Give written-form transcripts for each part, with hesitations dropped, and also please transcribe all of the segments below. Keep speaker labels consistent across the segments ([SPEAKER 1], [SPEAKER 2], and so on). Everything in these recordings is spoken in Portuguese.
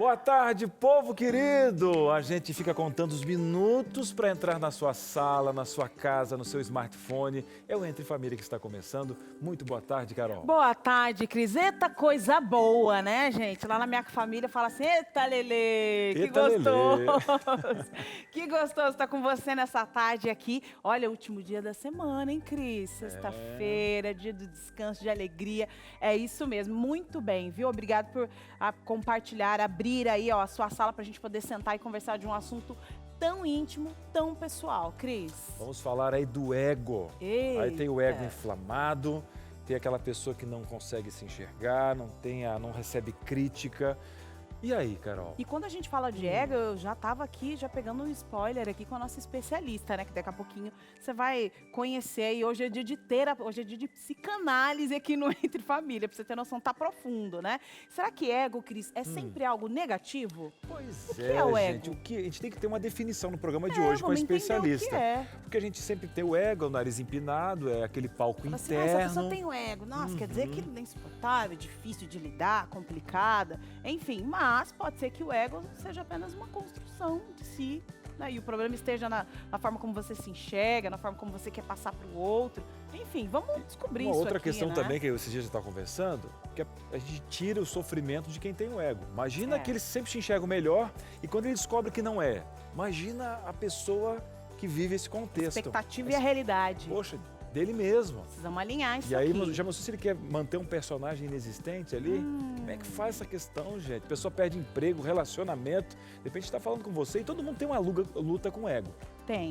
[SPEAKER 1] Boa tarde, povo querido! A gente fica contando os minutos para entrar na sua sala, na sua casa, no seu smartphone. É o Entre Família que está começando. Muito boa tarde, Carol.
[SPEAKER 2] Boa tarde, Cris. Eita, coisa boa, né, gente? Lá na minha família fala assim, eita, Lelê, que
[SPEAKER 1] Eita, Lelê.
[SPEAKER 2] gostoso. Que gostoso estar com você nessa tarde aqui. Olha, último dia da semana, hein, Cris? Sexta-feira, dia do descanso, de alegria. É isso mesmo, muito bem, viu? Obrigado por compartilhar, abrir aí ó, a sua sala para a gente poder sentar e conversar de um assunto tão íntimo, tão pessoal. Cris.
[SPEAKER 1] Vamos falar aí do ego.
[SPEAKER 2] Eita.
[SPEAKER 1] Aí tem o ego inflamado, tem aquela pessoa que não consegue se enxergar, não recebe crítica. E aí, Carol?
[SPEAKER 2] E quando a gente fala de ego, eu já estava aqui, já pegando um spoiler aqui com a nossa especialista, né? Que daqui a pouquinho você vai conhecer. E hoje é dia de hoje é dia de psicanálise aqui no Entre Família, pra você ter noção, tá profundo, né? Será que ego, Cris, é sempre algo negativo?
[SPEAKER 1] Pois
[SPEAKER 2] O que é o ego?
[SPEAKER 1] gente. A gente tem que ter uma definição no programa de hoje com a
[SPEAKER 2] vamos entender
[SPEAKER 1] especialista.
[SPEAKER 2] o que é.
[SPEAKER 1] Porque a gente sempre tem o ego, o nariz empinado, é aquele palco
[SPEAKER 2] Fala assim,
[SPEAKER 1] interno.
[SPEAKER 2] essa pessoa tem o ego. Nossa, quer dizer que é insuportável, difícil de lidar, complicada. Enfim, mas pode ser que o ego seja apenas uma construção de si. Né? E o problema esteja na forma como você se enxerga, na forma como você quer passar para o outro. Enfim, vamos descobrir
[SPEAKER 1] Uma
[SPEAKER 2] isso
[SPEAKER 1] outra
[SPEAKER 2] aqui,
[SPEAKER 1] questão
[SPEAKER 2] né?
[SPEAKER 1] também que esses dias a gente está conversando, que a gente tira o sofrimento de quem tem o ego. Imagina que eles sempre se enxergam melhor e quando ele descobre que não é. Imagina a pessoa que vive esse contexto.
[SPEAKER 2] Expectativa e a realidade.
[SPEAKER 1] Poxa, dele mesmo.
[SPEAKER 2] Precisamos alinhar isso
[SPEAKER 1] E aí,
[SPEAKER 2] aqui.
[SPEAKER 1] já mostrou se ele quer manter um personagem inexistente ali? Como é que faz essa questão, gente? A pessoa perde emprego, relacionamento. De repente está falando com você e todo mundo tem uma luta com o ego.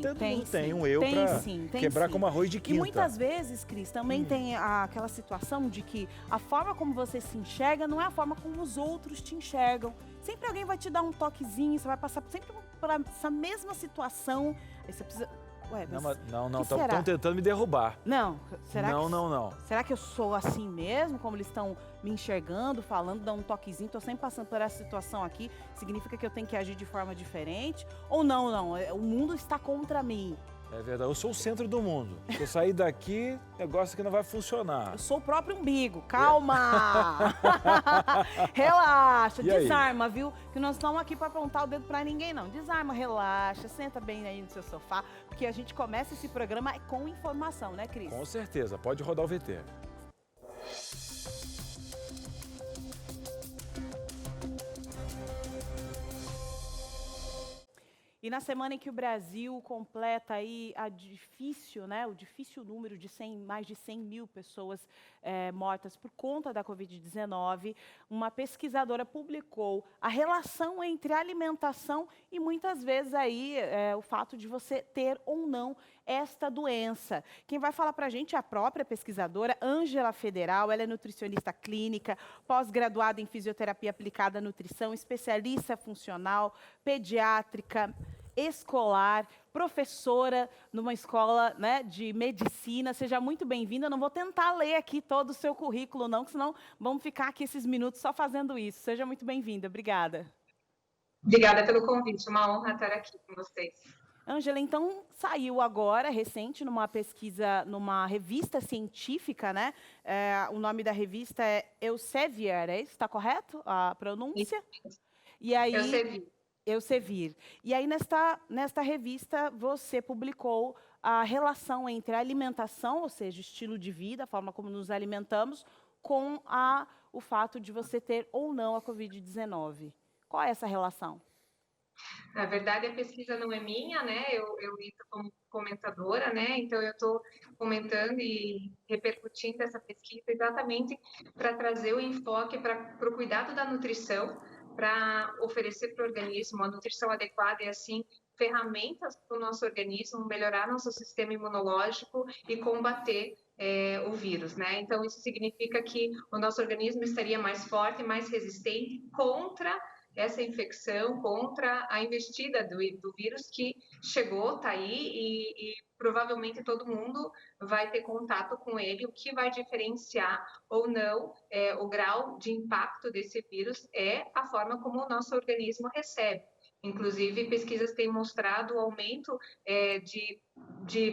[SPEAKER 2] Todo
[SPEAKER 1] mundo
[SPEAKER 2] sim.
[SPEAKER 1] tem um eu para quebrar
[SPEAKER 2] sim.
[SPEAKER 1] como arroz de quinta.
[SPEAKER 2] E muitas vezes, Cris, também tem aquela situação de que a forma como você se enxerga não é a forma como os outros te enxergam. Sempre alguém vai te dar um toquezinho, você vai passar sempre por essa mesma situação. Aí você precisa... Ué,
[SPEAKER 1] Não, estão tentando me derrubar.
[SPEAKER 2] Não, será
[SPEAKER 1] Não.
[SPEAKER 2] Será que eu sou assim mesmo, como eles estão me enxergando, falando, dando um toquezinho, tô sempre passando por essa situação aqui, significa que eu tenho que agir de forma diferente? Ou não, o mundo está contra mim.
[SPEAKER 1] É verdade, eu sou o centro do mundo. Se eu sair daqui, negócio que não vai funcionar.
[SPEAKER 2] Eu sou o próprio umbigo, calma! Relaxa, desarma, viu? Que nós estamos aqui para apontar o dedo para ninguém, não. Desarma, relaxa, senta bem aí no seu sofá, porque a gente começa esse programa com informação, né, Cris?
[SPEAKER 1] Com certeza, pode rodar o VT.
[SPEAKER 2] E na semana em que o Brasil completa aí o difícil número de mais de 100 mil pessoas mortas por conta da Covid-19, uma pesquisadora publicou a relação entre alimentação e muitas vezes aí o fato de você ter ou não esta doença. Quem vai falar para a gente é a própria pesquisadora, Ângela Federal. Ela é nutricionista clínica, pós-graduada em fisioterapia aplicada à nutrição, especialista funcional, pediátrica, escolar, professora numa escola, né, de medicina. Seja muito bem-vinda. Eu não vou tentar ler aqui todo o seu currículo, não, que senão vamos ficar aqui esses minutos só fazendo isso. Seja muito bem-vinda. Obrigada.
[SPEAKER 3] Obrigada pelo convite. Uma honra estar aqui com vocês.
[SPEAKER 2] Ângela, então, saiu agora, recente, numa pesquisa, numa revista científica, né? O nome da revista é Elsevier, é isso? Está correto a pronúncia?
[SPEAKER 3] Isso.
[SPEAKER 2] E aí,
[SPEAKER 3] Elsevier.
[SPEAKER 2] E aí, nesta revista, você publicou a relação entre a alimentação, ou seja, estilo de vida, a forma como nos alimentamos, com o fato de você ter ou não a Covid-19. Qual é essa relação?
[SPEAKER 3] Na verdade, a pesquisa não é minha, né? Eu entro como comentadora, né? Então, eu estou comentando e repercutindo essa pesquisa exatamente para trazer o enfoque para o cuidado da nutrição, para oferecer para o organismo a nutrição adequada e, assim, ferramentas para o nosso organismo, melhorar nosso sistema imunológico e combater o vírus, né? Então, isso significa que o nosso organismo estaria mais forte, mais resistente contra essa infecção, contra a investida do vírus que chegou, está aí e provavelmente todo mundo vai ter contato com ele. O que vai diferenciar ou não o grau de impacto desse vírus é a forma como o nosso organismo recebe. Inclusive, pesquisas têm mostrado o aumento de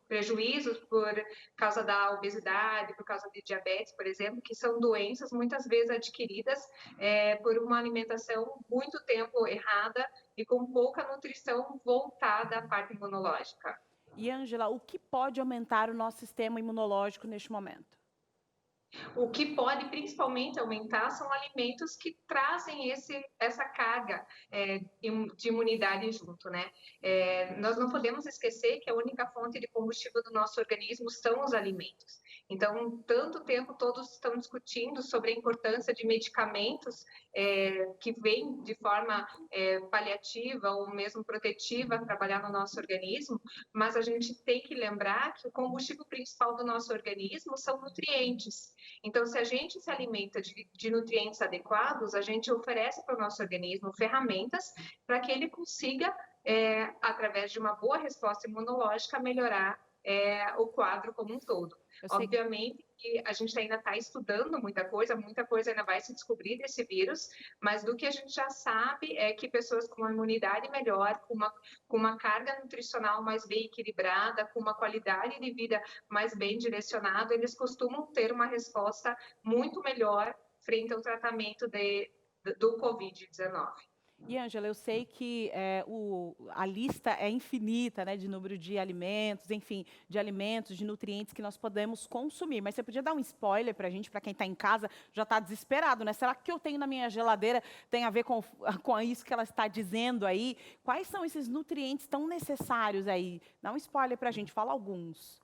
[SPEAKER 3] prejuízos por causa da obesidade, por causa de diabetes, por exemplo, que são doenças muitas vezes adquiridas por uma alimentação muito tempo errada e com pouca nutrição voltada à parte imunológica.
[SPEAKER 2] E, Ângela, o que pode aumentar o nosso sistema imunológico neste momento?
[SPEAKER 3] O que pode principalmente aumentar são alimentos que trazem essa carga de imunidade junto, né? Nós não podemos esquecer que a única fonte de combustível do nosso organismo são os alimentos. Então, tanto tempo todos estão discutindo sobre a importância de medicamentos que vêm de forma paliativa ou mesmo protetiva trabalhar no nosso organismo, mas a gente tem que lembrar que o combustível principal do nosso organismo são nutrientes. Então, se a gente se alimenta de nutrientes adequados, a gente oferece para o nosso organismo ferramentas para que ele consiga, através de uma boa resposta imunológica, melhorar o quadro como um todo. Obviamente que a gente ainda está estudando muita coisa ainda vai se descobrir desse vírus, mas do que a gente já sabe é que pessoas com uma imunidade melhor, com uma carga nutricional mais bem equilibrada, com uma qualidade de vida mais bem direcionada, eles costumam ter uma resposta muito melhor frente ao tratamento do Covid-19.
[SPEAKER 2] E, Ângela, eu sei que a lista é infinita, né, de número de alimentos, enfim, de alimentos, de nutrientes que nós podemos consumir. Mas você podia dar um spoiler para a gente, para quem está em casa, já está desesperado, né? Será que o que eu tenho na minha geladeira tem a ver com isso que ela está dizendo aí? Quais são esses nutrientes tão necessários aí? Dá um spoiler para a gente, fala alguns.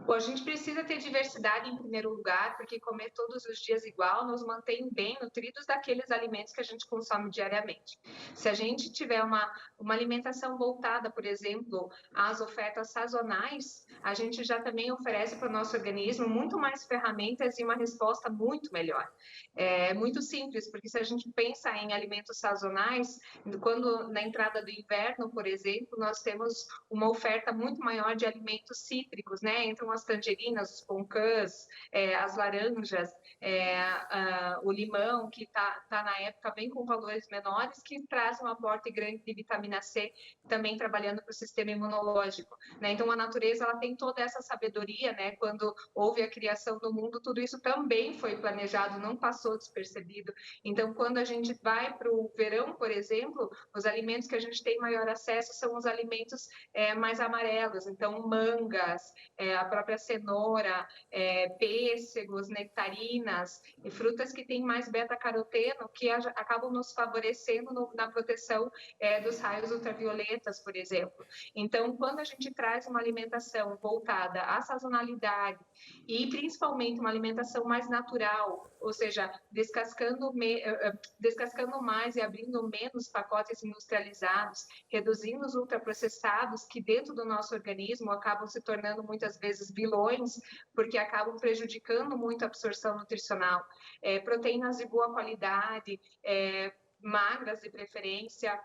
[SPEAKER 3] Bom, a gente precisa ter diversidade em primeiro lugar, porque comer todos os dias igual nos mantém bem nutridos daqueles alimentos que a gente consome diariamente. Se a gente tiver uma alimentação voltada, por exemplo, às ofertas sazonais, a gente já também oferece para o nosso organismo muito mais ferramentas e uma resposta muito melhor. É muito simples, porque se a gente pensa em alimentos sazonais, quando na entrada do inverno, por exemplo, nós temos uma oferta muito maior de alimentos cítricos, né? Entram as tangerinas, os poncãs, as laranjas, o limão, que está na época bem com valores menores, que traz um aporte grande de vitamina C, também trabalhando para o sistema imunológico, né? Então, a natureza ela tem toda essa sabedoria, né? Quando houve a criação do mundo, tudo isso também foi planejado, não passou despercebido. Então, quando a gente vai para o verão, por exemplo, os alimentos que a gente tem maior acesso são os alimentos mais amarelos, então mangas, a própria cenoura, pêssegos, nectarinas e frutas que têm mais beta-caroteno, que acabam nos favorecendo na proteção dos raios ultravioletas, por exemplo. Então, quando a gente traz uma alimentação voltada à sazonalidade e principalmente uma alimentação mais natural, ou seja, descascando mais e abrindo menos pacotes industrializados, reduzindo os ultraprocessados que dentro do nosso organismo acabam se tornando muitas vezes vilões, porque acabam prejudicando muito a absorção nutricional. Proteínas de boa qualidade, magras de preferência,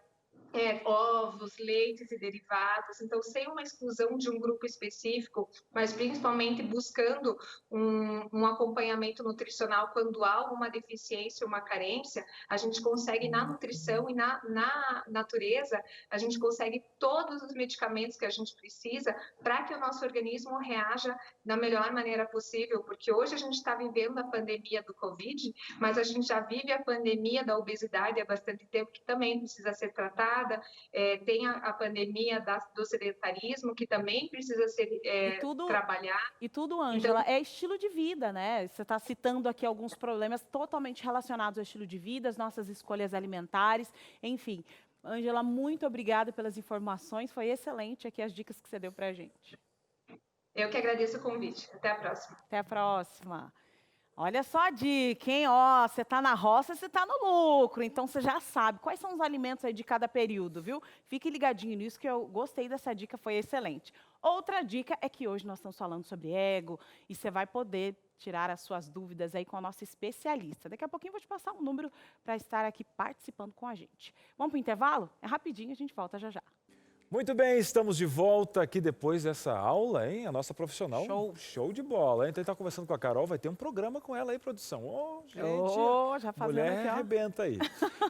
[SPEAKER 3] ovos, leites e derivados, então sem uma exclusão de um grupo específico, mas principalmente buscando um acompanhamento nutricional quando há alguma deficiência, uma carência, a gente consegue na nutrição e na natureza, a gente consegue todos os medicamentos que a gente precisa para que o nosso organismo reaja da melhor maneira possível, porque hoje a gente está vivendo a pandemia do Covid, mas a gente já vive a pandemia da obesidade há bastante tempo, que também precisa ser tratada. Tem a pandemia do sedentarismo, que também precisa ser trabalhada.
[SPEAKER 2] E tudo, Ângela, é estilo de vida, né? Você está citando aqui alguns problemas totalmente relacionados ao estilo de vida, as nossas escolhas alimentares, enfim. Ângela, muito obrigada pelas informações, foi excelente aqui as dicas que você deu para a gente.
[SPEAKER 3] Eu que agradeço o convite. Até a próxima.
[SPEAKER 2] Até a próxima. Olha só a dica, hein? Ó, você está na roça, você está no lucro, então você já sabe quais são os alimentos aí de cada período, viu? Fique ligadinho nisso, que eu gostei dessa dica, foi excelente. Outra dica é que hoje nós estamos falando sobre ego e você vai poder tirar as suas dúvidas aí com a nossa especialista. Daqui a pouquinho eu vou te passar um número para estar aqui participando com a gente. Vamos para o intervalo? É rapidinho, a gente volta já já.
[SPEAKER 1] Muito bem, estamos de volta aqui depois dessa aula, hein? A nossa profissional. Show de bola, hein? Então, a gente tá conversando com a Carol, vai ter um programa com ela aí, produção. Ô, gente,
[SPEAKER 2] já fazendo
[SPEAKER 1] mulher
[SPEAKER 2] aqui, ó.
[SPEAKER 1] arrebenta aí.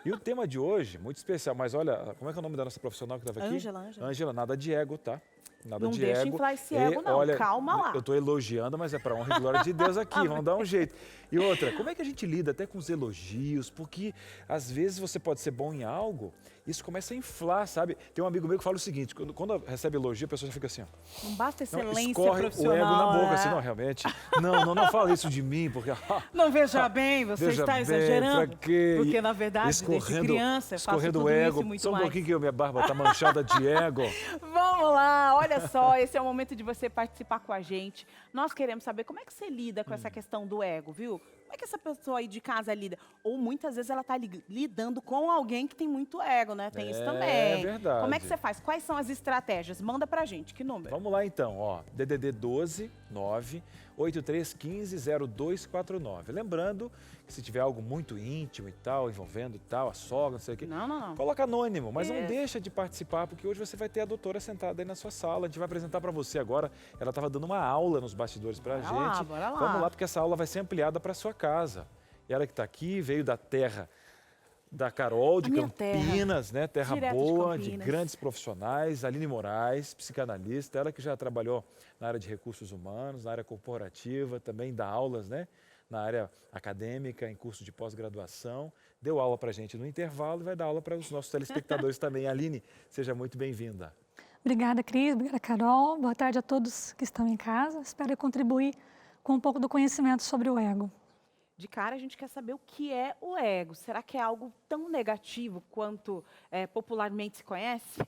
[SPEAKER 1] E o tema de hoje, muito especial, mas olha, como é que é o nome da nossa profissional que estava aqui?
[SPEAKER 2] Ângela.
[SPEAKER 1] Ângela, nada de ego, tá? Nada
[SPEAKER 2] Não
[SPEAKER 1] de
[SPEAKER 2] deixa
[SPEAKER 1] ego.
[SPEAKER 2] inflar esse ego, não.
[SPEAKER 1] Olha,
[SPEAKER 2] Calma lá.
[SPEAKER 1] Eu tô elogiando, mas é para honra e glória de Deus aqui, vamos dar um jeito. E outra, como é que a gente lida até com os elogios? Porque às vezes você pode ser bom em algo, isso começa a inflar, sabe? Tem um amigo meu que fala o seguinte, quando recebe elogio, a pessoa já fica assim, ó.
[SPEAKER 2] Não basta
[SPEAKER 1] Não,
[SPEAKER 2] excelência
[SPEAKER 1] escorre
[SPEAKER 2] profissional.
[SPEAKER 1] o ego na boca,
[SPEAKER 2] né?
[SPEAKER 1] assim, não, realmente. Não fala isso de mim, porque...
[SPEAKER 2] Não veja bem, você
[SPEAKER 1] veja
[SPEAKER 2] está
[SPEAKER 1] bem,
[SPEAKER 2] exagerando.
[SPEAKER 1] pra quê?
[SPEAKER 2] Porque, na verdade, desde criança, eu faço
[SPEAKER 1] escorrendo
[SPEAKER 2] tudo
[SPEAKER 1] o ego.
[SPEAKER 2] isso e muito
[SPEAKER 1] Só um
[SPEAKER 2] mais.
[SPEAKER 1] pouquinho que minha barba tá manchada de ego.
[SPEAKER 2] Vamos lá, olha só, esse é o momento de você participar com a gente. Nós queremos saber como é que você lida com essa questão do ego, viu? Como é que essa pessoa aí de casa lida? Ou muitas vezes ela está lidando com alguém que tem muito ego, né? Tem isso também.
[SPEAKER 1] É verdade.
[SPEAKER 2] Como é que você faz? Quais são as estratégias? Manda pra gente, que número?
[SPEAKER 1] Vamos lá então, ó. DDD 12 9 8315 0249. Lembrando que se tiver algo muito íntimo e tal, envolvendo e tal, a sogra, não sei o quê.
[SPEAKER 2] Não.
[SPEAKER 1] Coloca anônimo, mas não
[SPEAKER 2] Isso.
[SPEAKER 1] deixa de participar, porque hoje você vai ter a doutora sentada aí na sua sala. A gente vai apresentar para você agora. Ela estava dando uma aula nos bastidores para a gente.
[SPEAKER 2] Bora lá.
[SPEAKER 1] Vamos lá, porque essa aula vai ser ampliada para sua casa. E ela que está aqui veio da terra da Carol, de
[SPEAKER 2] A minha
[SPEAKER 1] Campinas, né? Terra
[SPEAKER 2] Direto de
[SPEAKER 1] boa, de
[SPEAKER 2] Campinas.
[SPEAKER 1] grandes profissionais. Aline Moraes, psicanalista, ela que já trabalhou na área de recursos humanos, na área corporativa, também dá aulas, né? Na área acadêmica, em curso de pós-graduação. Deu aula para a gente no intervalo e vai dar aula para os nossos telespectadores também. Aline, seja muito bem-vinda.
[SPEAKER 4] Obrigada, Cris. Obrigada, Carol. Boa tarde a todos que estão em casa. Espero contribuir com um pouco do conhecimento sobre o ego.
[SPEAKER 2] De cara, a gente quer saber o que é o ego. Será que é algo tão negativo quanto popularmente se conhece?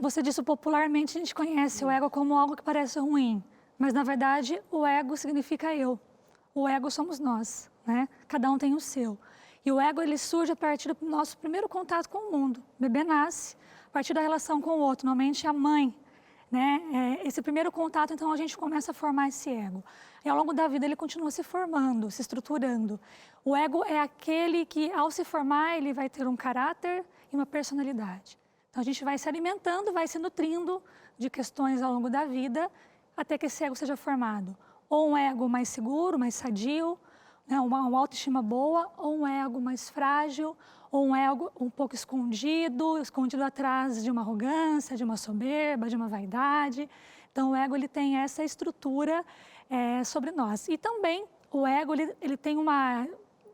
[SPEAKER 4] Você disse popularmente, a gente conhece o ego como algo que parece ruim, mas na verdade o ego significa eu. O ego somos nós, né? Cada um tem o seu. E o ego ele surge a partir do nosso primeiro contato com o mundo. O bebê nasce a partir da relação com o outro, normalmente a mãe, né? Esse primeiro contato, então a gente começa a formar esse ego. E ao longo da vida ele continua se formando, se estruturando. O ego é aquele que, ao se formar, ele vai ter um caráter e uma personalidade. Então a gente vai se alimentando, vai se nutrindo de questões ao longo da vida, até que esse ego seja formado. Ou um ego mais seguro, mais sadio, né? uma autoestima boa, ou um ego mais frágil, ou um ego um pouco escondido atrás de uma arrogância, de uma soberba, de uma vaidade. Então o ego ele tem essa estrutura sobre nós. E também o ego ele tem uma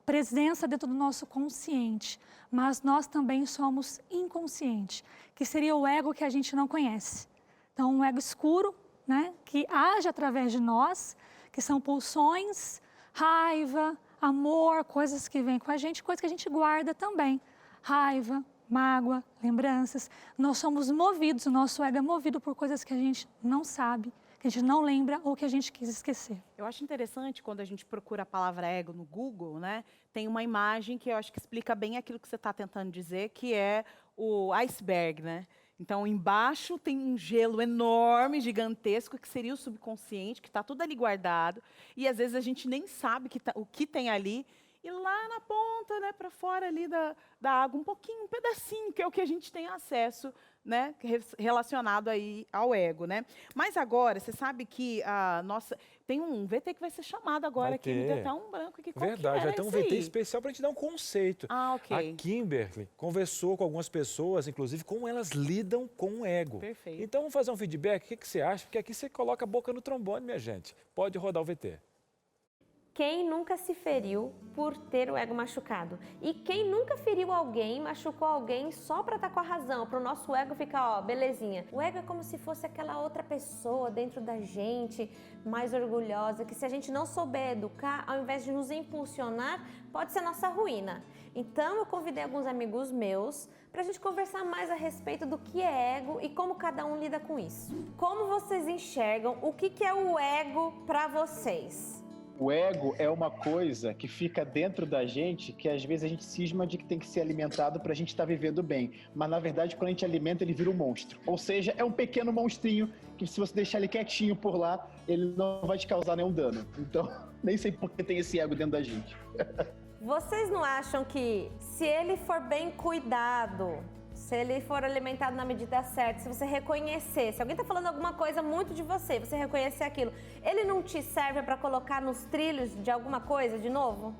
[SPEAKER 4] presença dentro do nosso consciente, mas nós também somos inconscientes, que seria o ego que a gente não conhece. Então um ego escuro, né, que age através de nós, que são pulsões, raiva, amor, coisas que vêm com a gente, coisas que a gente guarda também. Raiva, mágoa, lembranças. Nós somos movidos, o nosso ego é movido por coisas que a gente não sabe, que a gente não lembra ou que a gente quis esquecer.
[SPEAKER 2] Eu acho interessante quando a gente procura a palavra ego no Google, né? Tem uma imagem que eu acho que explica bem aquilo que você está tentando dizer, que é o iceberg, né? Então, embaixo tem um gelo enorme, gigantesco, que seria o subconsciente, que está tudo ali guardado. E, às vezes, a gente nem sabe o que tem ali. E lá na ponta, né, para fora ali da água, um pouquinho, um pedacinho, que é o que a gente tem acesso, né, relacionado aí ao ego, né? Mas agora, você sabe que tem um VT que vai ser chamado agora
[SPEAKER 1] Vai
[SPEAKER 2] aqui, me deu até um branco aqui. Qual
[SPEAKER 1] Verdade,
[SPEAKER 2] que
[SPEAKER 1] vai
[SPEAKER 2] era
[SPEAKER 1] ter um
[SPEAKER 2] esse
[SPEAKER 1] VT
[SPEAKER 2] aí?
[SPEAKER 1] especial para a gente dar um conceito.
[SPEAKER 2] Ok.
[SPEAKER 1] A Kimberly conversou com algumas pessoas, inclusive, como elas lidam com o ego.
[SPEAKER 2] Perfeito.
[SPEAKER 1] Então, vamos fazer um feedback. O que você acha? Porque aqui você coloca a boca no trombone, minha gente. Pode rodar o VT.
[SPEAKER 5] Quem nunca se feriu por ter o ego machucado? E quem nunca feriu alguém, machucou alguém só para estar com a razão, para o nosso ego ficar, ó, belezinha. O ego é como se fosse aquela outra pessoa dentro da gente, mais orgulhosa, que se a gente não souber educar, ao invés de nos impulsionar, pode ser nossa ruína. Então eu convidei alguns amigos meus para a gente conversar mais a respeito do que é ego e como cada um lida com isso. Como vocês enxergam o que é o ego para vocês?
[SPEAKER 6] O ego é uma coisa que fica dentro da gente, que às vezes a gente cisma de que tem que ser alimentado para a gente estar vivendo bem. Mas na verdade, quando a gente alimenta, ele vira um monstro. Ou seja, é um pequeno monstrinho que se você deixar ele quietinho por lá, ele não vai te causar nenhum dano. Então, nem sei por que tem esse ego dentro da gente.
[SPEAKER 5] Vocês não acham que se ele for bem cuidado, se ele for alimentado na medida certa, se você reconhecer, se alguém tá falando alguma coisa muito de você, você reconhecer aquilo, ele não te serve para colocar nos trilhos de alguma coisa de novo?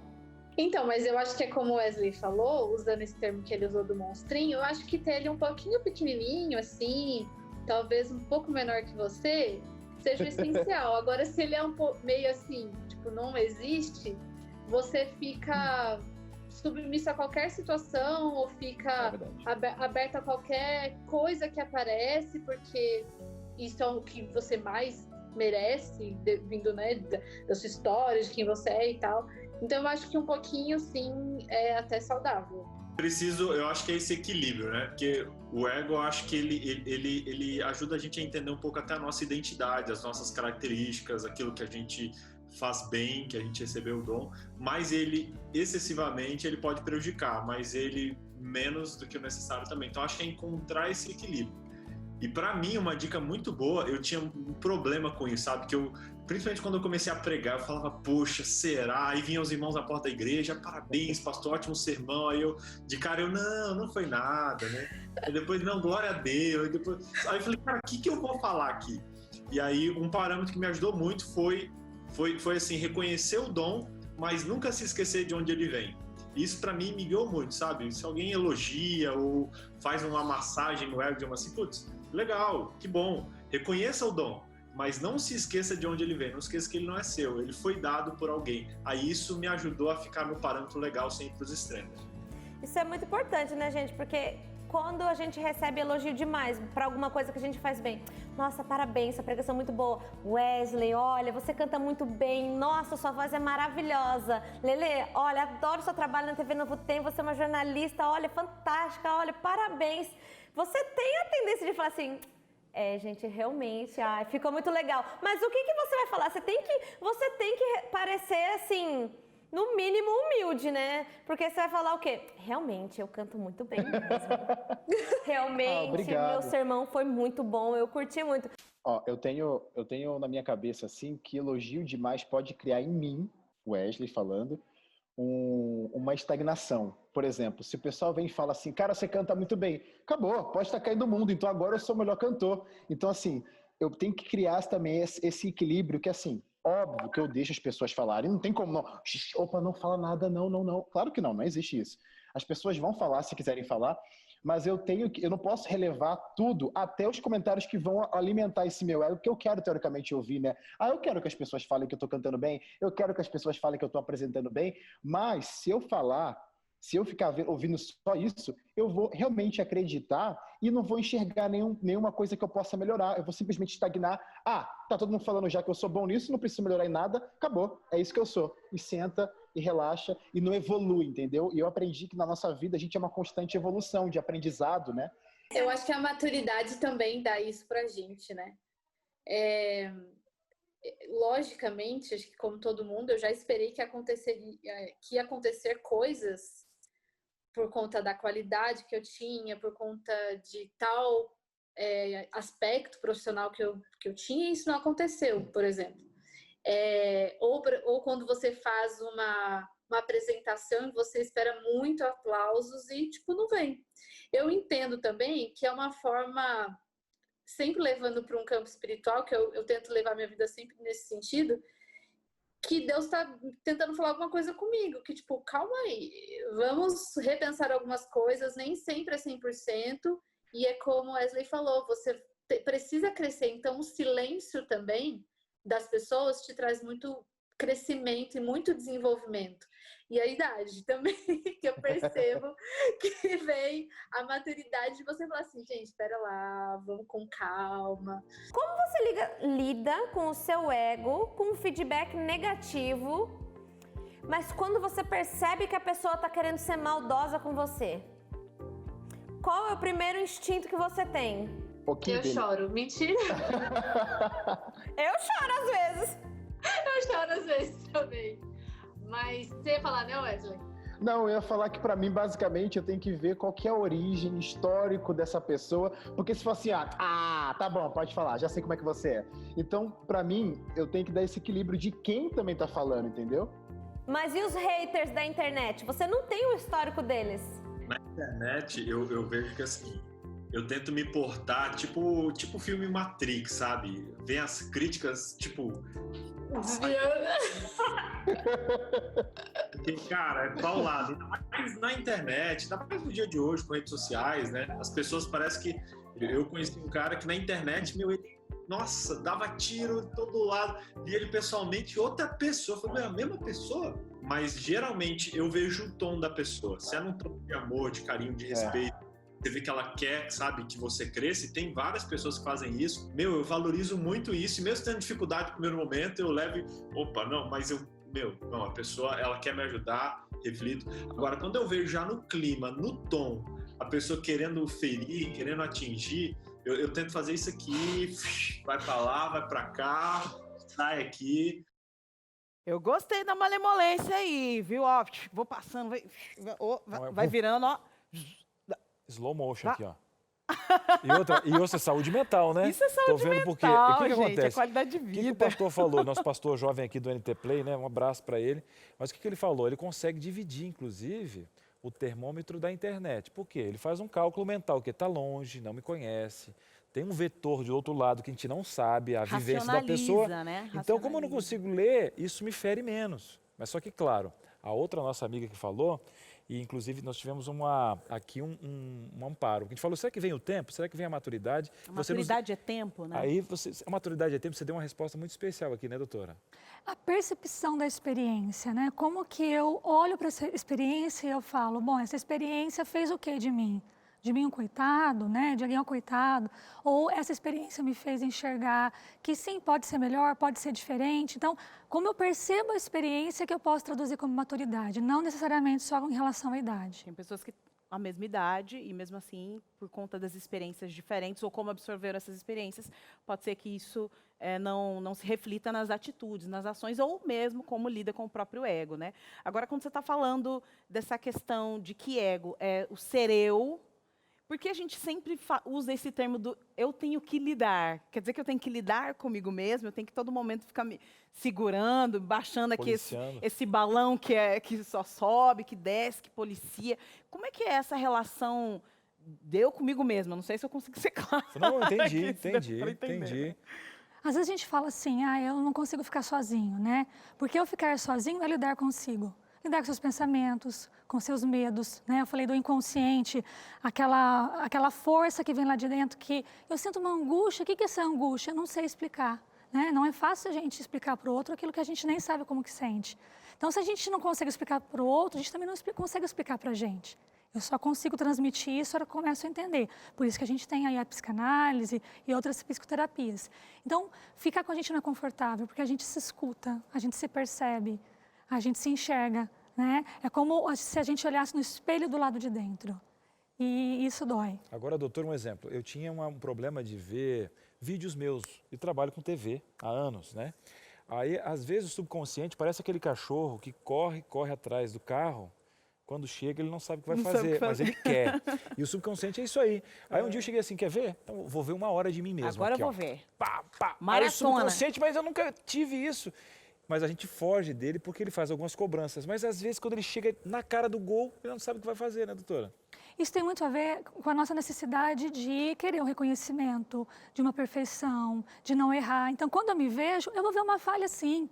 [SPEAKER 7] Então, mas eu acho que é como o Wesley falou, usando esse termo que ele usou do monstrinho, eu acho que ter ele um pouquinho pequenininho, assim, talvez um pouco menor que você, seja essencial. Agora, se ele é meio assim, tipo, não existe, você fica submissa a qualquer situação ou fica aberta a qualquer coisa que aparece, porque isso é o que você mais merece, vindo, né, da sua história, de quem você é e tal. Então eu acho que um pouquinho, sim, é até saudável.
[SPEAKER 8] Eu acho que é esse equilíbrio, né? Porque o ego, eu acho que ele ajuda a gente a entender um pouco até a nossa identidade, as nossas características, aquilo que a gente faz bem, que a gente recebeu o dom, mas ele, excessivamente, ele pode prejudicar, mas ele menos do que o necessário também. Então acho que é encontrar esse equilíbrio. E para mim, uma dica muito boa, eu tinha um problema com isso, sabe? Que principalmente quando eu comecei a pregar, eu falava, poxa, será? Aí vinham os irmãos na porta da igreja, parabéns, pastor, ótimo sermão. Aí de cara, não foi nada, né? Aí depois, não, glória a Deus. Aí eu falei, cara, o que eu vou falar aqui? E aí, um parâmetro que me ajudou muito foi assim, reconhecer o dom, mas nunca se esquecer de onde ele vem. Isso para mim me guiou muito, sabe? Se alguém elogia ou faz uma massagem no ego de uma assim, putz, legal, que bom, reconheça o dom, mas não se esqueça de onde ele vem, não esqueça que ele não é seu, ele foi dado por alguém. Aí isso me ajudou a ficar no parâmetro legal sem ir pros extremos.
[SPEAKER 5] Isso é muito importante, né, gente? Porque quando a gente recebe elogio demais para alguma coisa que a gente faz bem, nossa, parabéns, essa pregação é muito boa. Wesley, olha, você canta muito bem, nossa, sua voz é maravilhosa. Lele, olha, adoro seu trabalho na TV Novo Tempo, você é uma jornalista, olha, fantástica, olha, parabéns. Você tem a tendência de falar assim, gente, realmente, ficou muito legal. Mas o que você vai falar? Você tem que parecer, assim, no mínimo humilde, né? Porque você vai falar o quê? Realmente, eu canto muito bem mesmo. Realmente, meu sermão foi muito bom, eu curti muito.
[SPEAKER 6] Ó, eu tenho na minha cabeça, assim, que elogio demais pode criar em mim, Wesley falando, uma estagnação. Por exemplo, se o pessoal vem e fala assim, cara, você canta muito bem. Acabou, pode estar caindo do mundo, então agora eu sou o melhor cantor. Então, assim, eu tenho que criar também esse equilíbrio que, assim, óbvio que eu deixo as pessoas falarem, não tem como não. Opa, não fala nada, não. Claro que não existe isso. As pessoas vão falar se quiserem falar, mas eu não posso relevar tudo, até os comentários que vão alimentar esse meu ego, que eu quero teoricamente ouvir, né? Eu quero que as pessoas falem que eu tô cantando bem, eu quero que as pessoas falem que eu tô apresentando bem, mas se eu ficar ouvindo só isso, eu vou realmente acreditar e não vou enxergar nenhuma coisa que eu possa melhorar. Eu vou simplesmente estagnar. Tá todo mundo falando já que eu sou bom nisso, não preciso melhorar em nada, acabou, é isso que eu sou. E senta, e relaxa, e não evolui, entendeu? E eu aprendi que na nossa vida a gente é uma constante evolução de aprendizado, né?
[SPEAKER 7] Eu acho que a maturidade também dá isso pra gente, né? Logicamente, acho que como todo mundo, eu já esperei que ia acontecer coisas por conta da qualidade que eu tinha, por conta de tal aspecto profissional que eu tinha, e isso não aconteceu, por exemplo. Ou quando você faz uma apresentação e você espera muito aplausos e, tipo, não vem. Eu entendo também que é uma forma, sempre levando para um campo espiritual, que eu tento levar minha vida sempre nesse sentido, que Deus está tentando falar alguma coisa comigo, que tipo, calma aí, vamos repensar algumas coisas, nem sempre é 100%, e é como Wesley falou, você precisa crescer, então o silêncio também das pessoas te traz muito crescimento e muito desenvolvimento. E a idade também, que eu percebo que vem a maturidade de você falar assim, gente, espera lá, vamos com calma.
[SPEAKER 5] Como você lida com o seu ego, com um feedback negativo, mas quando você percebe que a pessoa está querendo ser maldosa com você? Qual é o primeiro instinto que você tem?
[SPEAKER 7] Eu choro. Mentira.
[SPEAKER 5] Eu choro às vezes.
[SPEAKER 7] Eu choro às vezes também. Mas você ia falar, né, Wesley?
[SPEAKER 6] Não, eu ia falar que pra mim, basicamente, eu tenho que ver qual que é a origem, histórico dessa pessoa, porque se for assim, tá bom, pode falar, já sei como é que você é. Então, pra mim, eu tenho que dar esse equilíbrio de quem também tá falando, entendeu?
[SPEAKER 5] Mas e os haters da internet? Você não tem o histórico deles?
[SPEAKER 8] Na internet, eu vejo que assim, eu tento me portar tipo filme Matrix, sabe? Vem as críticas, tipo. Porque, cara, é paulado. Ainda mais na internet, ainda mais no dia de hoje, com redes sociais, né? As pessoas parecem que. Eu conheci um cara que na internet, meu, ele, nossa, dava tiro de todo lado. E ele pessoalmente, outra pessoa. Eu falei, é a mesma pessoa? Mas geralmente eu vejo o tom da pessoa. Se é num tom de amor, de carinho, de respeito, você vê que ela quer, sabe, que você cresça, e tem várias pessoas que fazem isso. Meu, eu valorizo muito isso, e mesmo tendo dificuldade no primeiro momento, eu levo, opa, não, mas não, a pessoa, ela quer me ajudar, reflito. Agora, quando eu vejo já no clima, no tom, a pessoa querendo ferir, querendo atingir, eu tento fazer isso aqui, vai pra lá, vai pra cá, sai aqui.
[SPEAKER 2] Eu gostei da malemolência aí, viu? Ó, vou passando, vai virando, ó.
[SPEAKER 1] Slow motion aqui, ó. E outra, saúde mental, né?
[SPEAKER 2] Isso é saúde
[SPEAKER 1] Tô vendo
[SPEAKER 2] mental,
[SPEAKER 1] porque, o que
[SPEAKER 2] gente,
[SPEAKER 1] acontece?
[SPEAKER 2] é qualidade de
[SPEAKER 1] O
[SPEAKER 2] vida.
[SPEAKER 1] que o pastor falou? Nosso pastor jovem aqui do NT Play, né? Um abraço para ele. Mas o que ele falou? Ele consegue dividir, inclusive, o termômetro da internet. Por quê? Ele faz um cálculo mental, que está longe, não me conhece, tem um vetor de outro lado que a gente não sabe, a vivência da pessoa.
[SPEAKER 2] Né?
[SPEAKER 1] Então, como eu não consigo ler, isso me fere menos. Mas só que, claro, a outra nossa amiga que falou, e inclusive nós tivemos aqui um amparo. A gente falou, será que vem o tempo? Será que vem a maturidade?
[SPEAKER 2] A maturidade é tempo, né?
[SPEAKER 1] Aí, a maturidade é tempo, você deu uma resposta muito especial aqui, né, doutora?
[SPEAKER 4] A percepção da experiência, né? Como que eu olho para essa experiência e eu falo, bom, essa experiência fez o que de mim? De mim um coitado, né? De alguém um coitado? Ou essa experiência me fez enxergar que sim, pode ser melhor, pode ser diferente. Então, como eu percebo a experiência que eu posso traduzir como maturidade, não necessariamente só em relação à idade.
[SPEAKER 2] Tem pessoas que a mesma idade e mesmo assim, por conta das experiências diferentes ou como absorveram essas experiências, pode ser que isso não se reflita nas atitudes, nas ações ou mesmo como lida com o próprio ego, né? Agora, quando você está falando dessa questão de que ego é o ser eu, porque a gente sempre usa esse termo do eu tenho que lidar. Quer dizer que eu tenho que lidar comigo mesmo, eu tenho que todo momento ficar me segurando, baixando aqui esse balão que só sobe, que desce, que policia. Como é que é essa relação de eu comigo mesma? Não sei se eu consigo ser clara.
[SPEAKER 1] Não, entendi.
[SPEAKER 4] Às vezes a gente fala assim, eu não consigo ficar sozinho, né? Porque eu ficar sozinho é lidar consigo. Lidar com seus pensamentos, com seus medos, né? Eu falei do inconsciente, aquela força que vem lá de dentro, que eu sinto uma angústia. O que é essa angústia? Eu não sei explicar, né? Não é fácil a gente explicar para o outro aquilo que a gente nem sabe como que sente. Então, se a gente não consegue explicar para o outro, a gente também não consegue explicar para a gente. Eu só consigo transmitir isso, eu começo a entender. Por isso que a gente tem aí a psicanálise e outras psicoterapias. Então, ficar com a gente não é confortável, porque a gente se escuta, a gente se percebe, a gente se enxerga, né? É como se a gente olhasse no espelho do lado de dentro. E isso dói.
[SPEAKER 1] Agora, doutor, um exemplo. Eu tinha um problema de ver vídeos meus e trabalho com TV há anos, né? Aí, às vezes, o subconsciente parece aquele cachorro que corre atrás do carro. Quando chega, ele não sabe o que vai fazer, mas ele quer. E o subconsciente é isso aí. Aí um dia eu cheguei assim, quer ver? Então, vou ver 1 hora de mim mesmo.
[SPEAKER 2] Agora
[SPEAKER 1] aqui,
[SPEAKER 2] eu vou ver.
[SPEAKER 1] Pá.
[SPEAKER 2] Maratona.
[SPEAKER 1] Aí o subconsciente, mas eu nunca tive isso. Mas a gente foge dele porque ele faz algumas cobranças. Mas às vezes, quando ele chega na cara do gol, ele não sabe o que vai fazer, né, doutora?
[SPEAKER 4] Isso tem muito a ver com a nossa necessidade de querer um reconhecimento, de uma perfeição, de não errar. Então, quando eu me vejo, eu vou ver uma falha sim.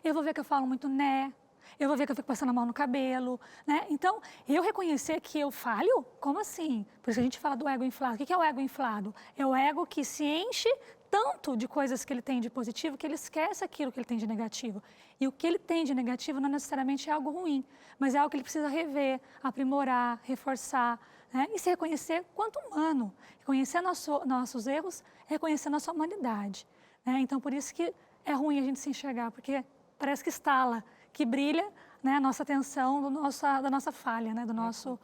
[SPEAKER 4] Eu vou ver que eu falo muito né. Eu vou ver que eu fico passando a mão no cabelo, né? Então, eu reconhecer que eu falho, como assim? Por isso que a gente fala do ego inflado. O que é o ego inflado? É o ego que se enche tanto de coisas que ele tem de positivo que ele esquece aquilo que ele tem de negativo. E o que ele tem de negativo não necessariamente é algo ruim, mas é algo que ele precisa rever, aprimorar, reforçar, né? E se reconhecer quanto humano. Reconhecer nossos erros, reconhecer nossa humanidade, né? Então, por isso que é ruim a gente se enxergar, porque parece que estala, que brilha, né, a nossa atenção da nossa falha, né, do nosso...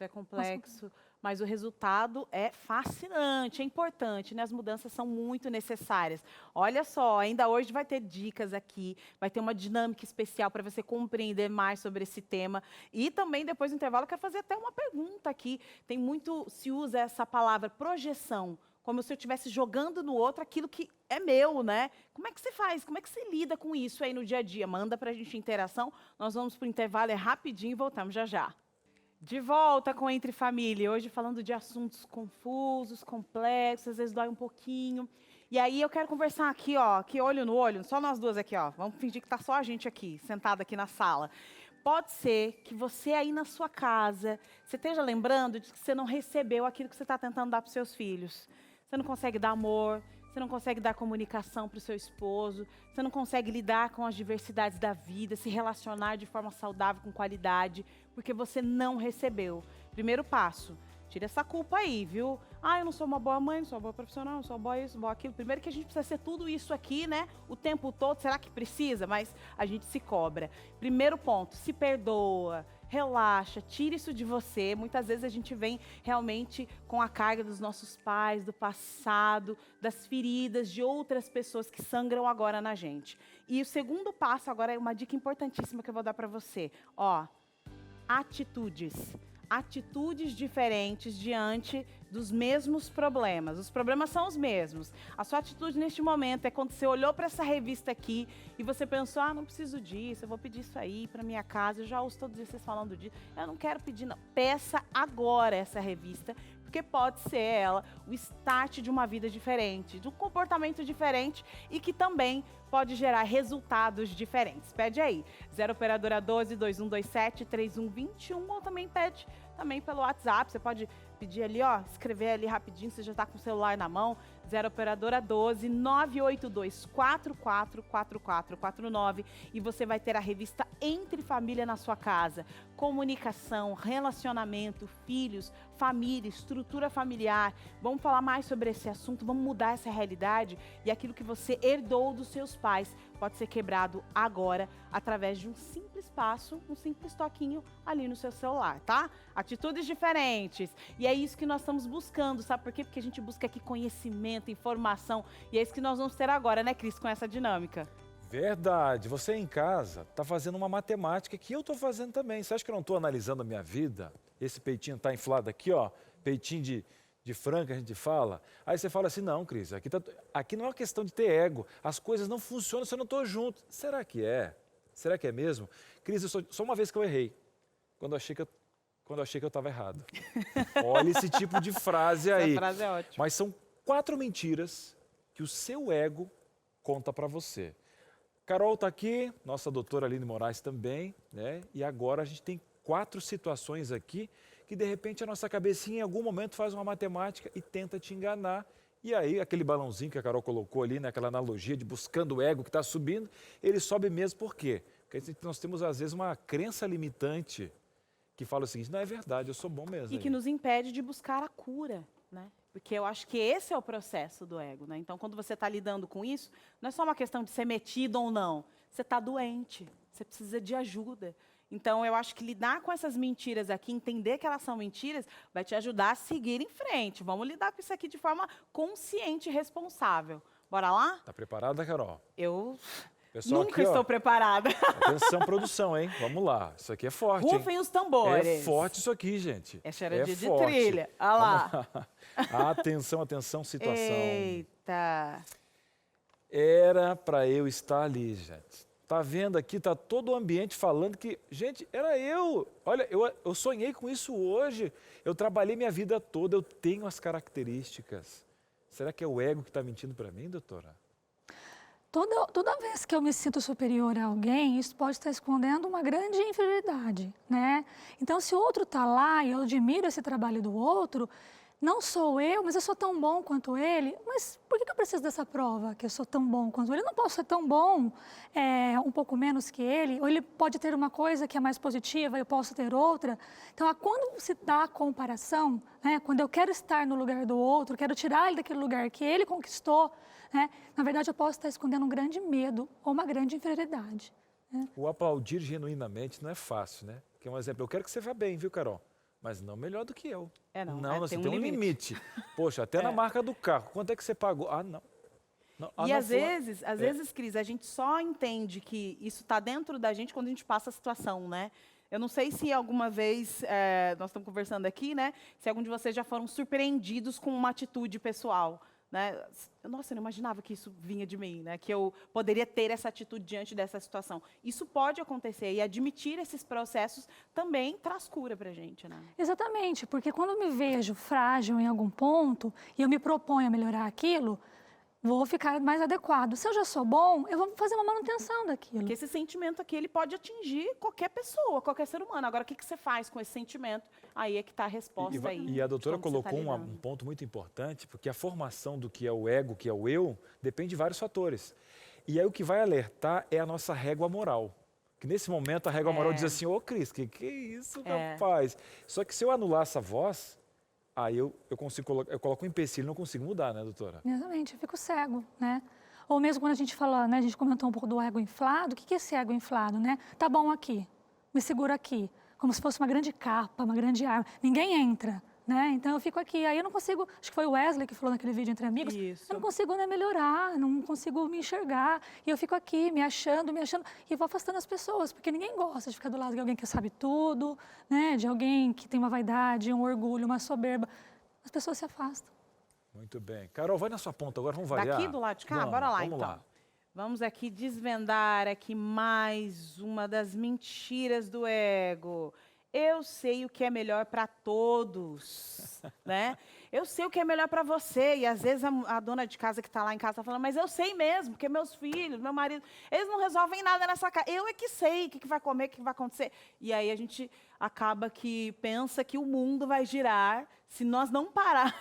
[SPEAKER 2] É complexo, mas o resultado é fascinante, é importante, né? As mudanças são muito necessárias. Olha só, ainda hoje vai ter dicas aqui, vai ter uma dinâmica especial para você compreender mais sobre esse tema. E também, depois do intervalo, eu quero fazer até uma pergunta aqui. Se usa essa palavra projeção, como se eu estivesse jogando no outro aquilo que é meu, né? Como é que você faz? Como é que você lida com isso aí no dia a dia? Manda pra gente interação. Nós vamos pro intervalo, é rapidinho e voltamos já já. De volta com Entre Família, hoje falando de assuntos confusos, complexos, às vezes dói um pouquinho. E aí eu quero conversar aqui, ó, aqui olho no olho, só nós duas aqui, ó. Vamos fingir que tá só a gente aqui, sentada aqui na sala. Pode ser que você aí na sua casa, você esteja lembrando de que você não recebeu aquilo que você está tentando dar para os seus filhos. Você não consegue dar amor, você não consegue dar comunicação para o seu esposo, você não consegue lidar com as diversidades da vida, se relacionar de forma saudável, com qualidade, porque você não recebeu. Primeiro passo, tira essa culpa aí, viu? Ah, eu não sou uma boa mãe, não sou uma boa profissional, não sou uma boa isso, boa aquilo. Primeiro que a gente precisa ser tudo isso aqui, né? O tempo todo, será que precisa? Mas a gente se cobra. Primeiro ponto, se perdoa, relaxa, tira isso de você. Muitas vezes a gente vem realmente com a carga dos nossos pais, do passado, das feridas de outras pessoas que sangram agora na gente. E o segundo passo agora é uma dica importantíssima que eu vou dar para você. Ó, atitudes. Atitudes diferentes diante dos mesmos problemas. Os problemas são os mesmos. A sua atitude neste momento é quando você olhou para essa revista aqui e você pensou, ah, não preciso disso, eu vou pedir isso aí para minha casa, eu já ouço todos vocês falando disso, eu não quero pedir não. Peça agora essa revista, porque pode ser ela o start de uma vida diferente, de um comportamento diferente e que também pode gerar resultados diferentes. Pede aí, 0 operadora 12 2127 3121 ou também pede também pelo WhatsApp, você pode pedir ali, ó, escrever ali rapidinho, você já está com o celular na mão, 0 operadora 12 982 444449 e você vai ter a revista Entre Família na sua casa. Comunicação, relacionamento, filhos, família, estrutura familiar. Vamos falar mais sobre esse assunto, vamos mudar essa realidade e aquilo que você herdou dos seus pais pode ser quebrado agora através de um simples passo, um simples toquinho ali no seu celular, tá? Atitudes diferentes. E é isso que nós estamos buscando, sabe por quê? Porque a gente busca aqui conhecimento, informação, e é isso que nós vamos ter agora, né, Cris, com essa dinâmica.
[SPEAKER 1] Verdade. Você em casa está fazendo uma matemática que eu estou fazendo também. Você acha que eu não estou analisando a minha vida? Esse peitinho está inflado aqui, ó, peitinho de frango que a gente fala. Aí você fala assim, não, Cris, aqui não é uma questão de ter ego. As coisas não funcionam se eu não estou junto. Será que é? Será que é mesmo? Cris, só uma vez que eu errei. Quando eu achei que eu estava errado. Olha esse tipo de frase aí.
[SPEAKER 2] Essa frase é ótima.
[SPEAKER 1] Mas são 4 mentiras que o seu ego conta para você. Carol está aqui, nossa doutora Aline Moraes também, né? E agora a gente tem 4 situações aqui que de repente a nossa cabecinha em algum momento faz uma matemática e tenta te enganar. E aí aquele balãozinho que a Carol colocou ali, naquela analogia de buscando o ego que está subindo, ele sobe mesmo por quê? Porque nós temos às vezes uma crença limitante que fala o seguinte, não é verdade, eu sou bom mesmo.
[SPEAKER 2] E que nos impede de buscar a cura, né? Porque eu acho que esse é o processo do ego, né? Então, quando você está lidando com isso, não é só uma questão de ser metido ou não. Você está doente, você precisa de ajuda. Então, eu acho que lidar com essas mentiras aqui, entender que elas são mentiras, vai te ajudar a seguir em frente. Vamos lidar com isso aqui de forma consciente e responsável. Bora lá?
[SPEAKER 1] Tá preparada, Carol?
[SPEAKER 2] Eu
[SPEAKER 1] Pessoal,
[SPEAKER 2] nunca
[SPEAKER 1] aqui,
[SPEAKER 2] estou
[SPEAKER 1] ó,
[SPEAKER 2] preparada.
[SPEAKER 1] atenção, produção, hein? Vamos lá. Isso aqui é forte, hein?
[SPEAKER 2] Rufem os tambores.
[SPEAKER 1] É forte isso aqui, gente.
[SPEAKER 2] Essa era dia de
[SPEAKER 1] forte.
[SPEAKER 2] trilha. Olha lá.
[SPEAKER 1] Atenção, atenção, situação.
[SPEAKER 2] Eita.
[SPEAKER 1] Era para eu estar ali, gente. Tá vendo aqui, tá todo o ambiente falando que, gente, era eu. Olha, eu sonhei com isso hoje. Eu trabalhei minha vida toda, eu tenho as características. Será que é o ego que está mentindo para mim, doutora?
[SPEAKER 4] Toda vez que eu me sinto superior a alguém, isso pode estar escondendo uma grande inferioridade, né? Então, se o outro está lá e eu admiro esse trabalho do outro, não sou eu, mas eu sou tão bom quanto ele. Mas por que eu preciso dessa prova que eu sou tão bom quanto ele? Eu não posso ser tão bom, um pouco menos que ele, ou ele pode ter uma coisa que é mais positiva e eu posso ter outra. Então, quando se dá a comparação, né, quando eu quero estar no lugar do outro, quero tirar ele daquele lugar que ele conquistou, né, na verdade eu posso estar escondendo um grande medo ou uma grande inferioridade. Né?
[SPEAKER 1] O aplaudir genuinamente não é fácil, né? Que é um exemplo. Eu quero que você vá bem, viu, Carol? Mas não melhor do que eu. Não, você tem um limite. Poxa, até na marca do carro. Quanto é que você pagou? Ah, não.
[SPEAKER 2] E às vezes, Cris, a gente só entende que isso está dentro da gente quando a gente passa a situação, né? Eu não sei se alguma vez, nós estamos conversando aqui, né? Se algum de vocês já foram surpreendidos com uma atitude pessoal, né? Nossa, eu não imaginava que isso vinha de mim, né? Que eu poderia ter essa atitude diante dessa situação. Isso pode acontecer e admitir esses processos também traz cura para a gente, né?
[SPEAKER 4] Exatamente, porque quando eu me vejo frágil em algum ponto e eu me proponho a melhorar aquilo, vou ficar mais adequado. Se eu já sou bom, eu vou fazer uma manutenção daquilo.
[SPEAKER 2] Porque esse sentimento aqui, ele pode atingir qualquer pessoa, qualquer ser humano. Agora, o que você faz com esse sentimento? Aí é que está a resposta aí.
[SPEAKER 1] E a doutora
[SPEAKER 2] de como você tá
[SPEAKER 1] colocou
[SPEAKER 2] lidando.
[SPEAKER 1] um ponto muito importante, porque a formação do que é o ego, que é o eu, depende de vários fatores. E aí o que vai alertar é a nossa régua moral. Que nesse momento a régua moral diz assim, ô Cris, que é isso, rapaz? Só que se eu anular essa voz, aí eu coloco um empecilho e não consigo mudar, né, doutora?
[SPEAKER 4] Exatamente, eu fico cego, né? Ou mesmo quando a gente fala, né, a gente comentou um pouco do ego inflado, o que é esse ego inflado, né? Tá bom aqui, me segura aqui, como se fosse uma grande capa, uma grande arma, ninguém entra, né? Então eu fico aqui, aí eu não consigo, acho que foi o Wesley que falou naquele vídeo Entre Amigos,
[SPEAKER 2] Isso.
[SPEAKER 4] eu não consigo, né, melhorar, não consigo me enxergar, e eu fico aqui me achando, e vou afastando as pessoas, porque ninguém gosta de ficar do lado de alguém que sabe tudo, né, de alguém que tem uma vaidade, um orgulho, uma soberba, as pessoas se afastam.
[SPEAKER 1] Muito bem. Carol, vai na sua ponta agora, vamos variar?
[SPEAKER 2] Daqui do lado de cá?
[SPEAKER 1] Vamos,
[SPEAKER 2] Bora lá,
[SPEAKER 1] vamos
[SPEAKER 2] então.
[SPEAKER 1] lá.
[SPEAKER 2] Vamos aqui desvendar aqui mais uma das mentiras do ego. Eu sei o que é melhor para todos, né? Eu sei o que é melhor para você. E às vezes a dona de casa que está lá em casa está falando, mas eu sei mesmo, porque meus filhos, meu marido, eles não resolvem nada nessa casa. Eu é que sei o que vai comer, o que vai acontecer. E aí a gente acaba que pensa que o mundo vai girar se nós não parar,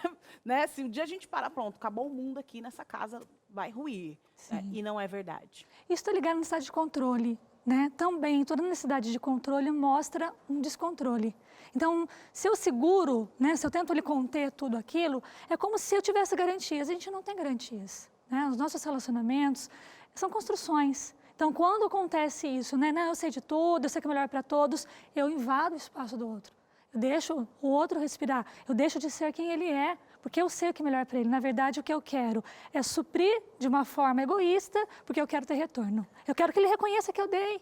[SPEAKER 2] né? Se um dia a gente parar, pronto, acabou o mundo aqui nessa casa, vai ruir. Né? E não é verdade.
[SPEAKER 4] Isso está ligado à necessidade de controle, né? Também, toda necessidade de controle mostra um descontrole. Então, se eu seguro, né, se eu tento lhe conter tudo aquilo, é como se eu tivesse garantias. A gente não tem garantias, né? Os nossos relacionamentos são construções. Então, quando acontece isso, né, não, eu sei de tudo, eu sei que é melhor para todos, eu invado o espaço do outro. Eu deixo o outro respirar, eu deixo de ser quem ele é, porque eu sei o que é melhor para ele. Na verdade, o que eu quero é suprir de uma forma egoísta, porque eu quero ter retorno. Eu quero que ele reconheça que eu dei.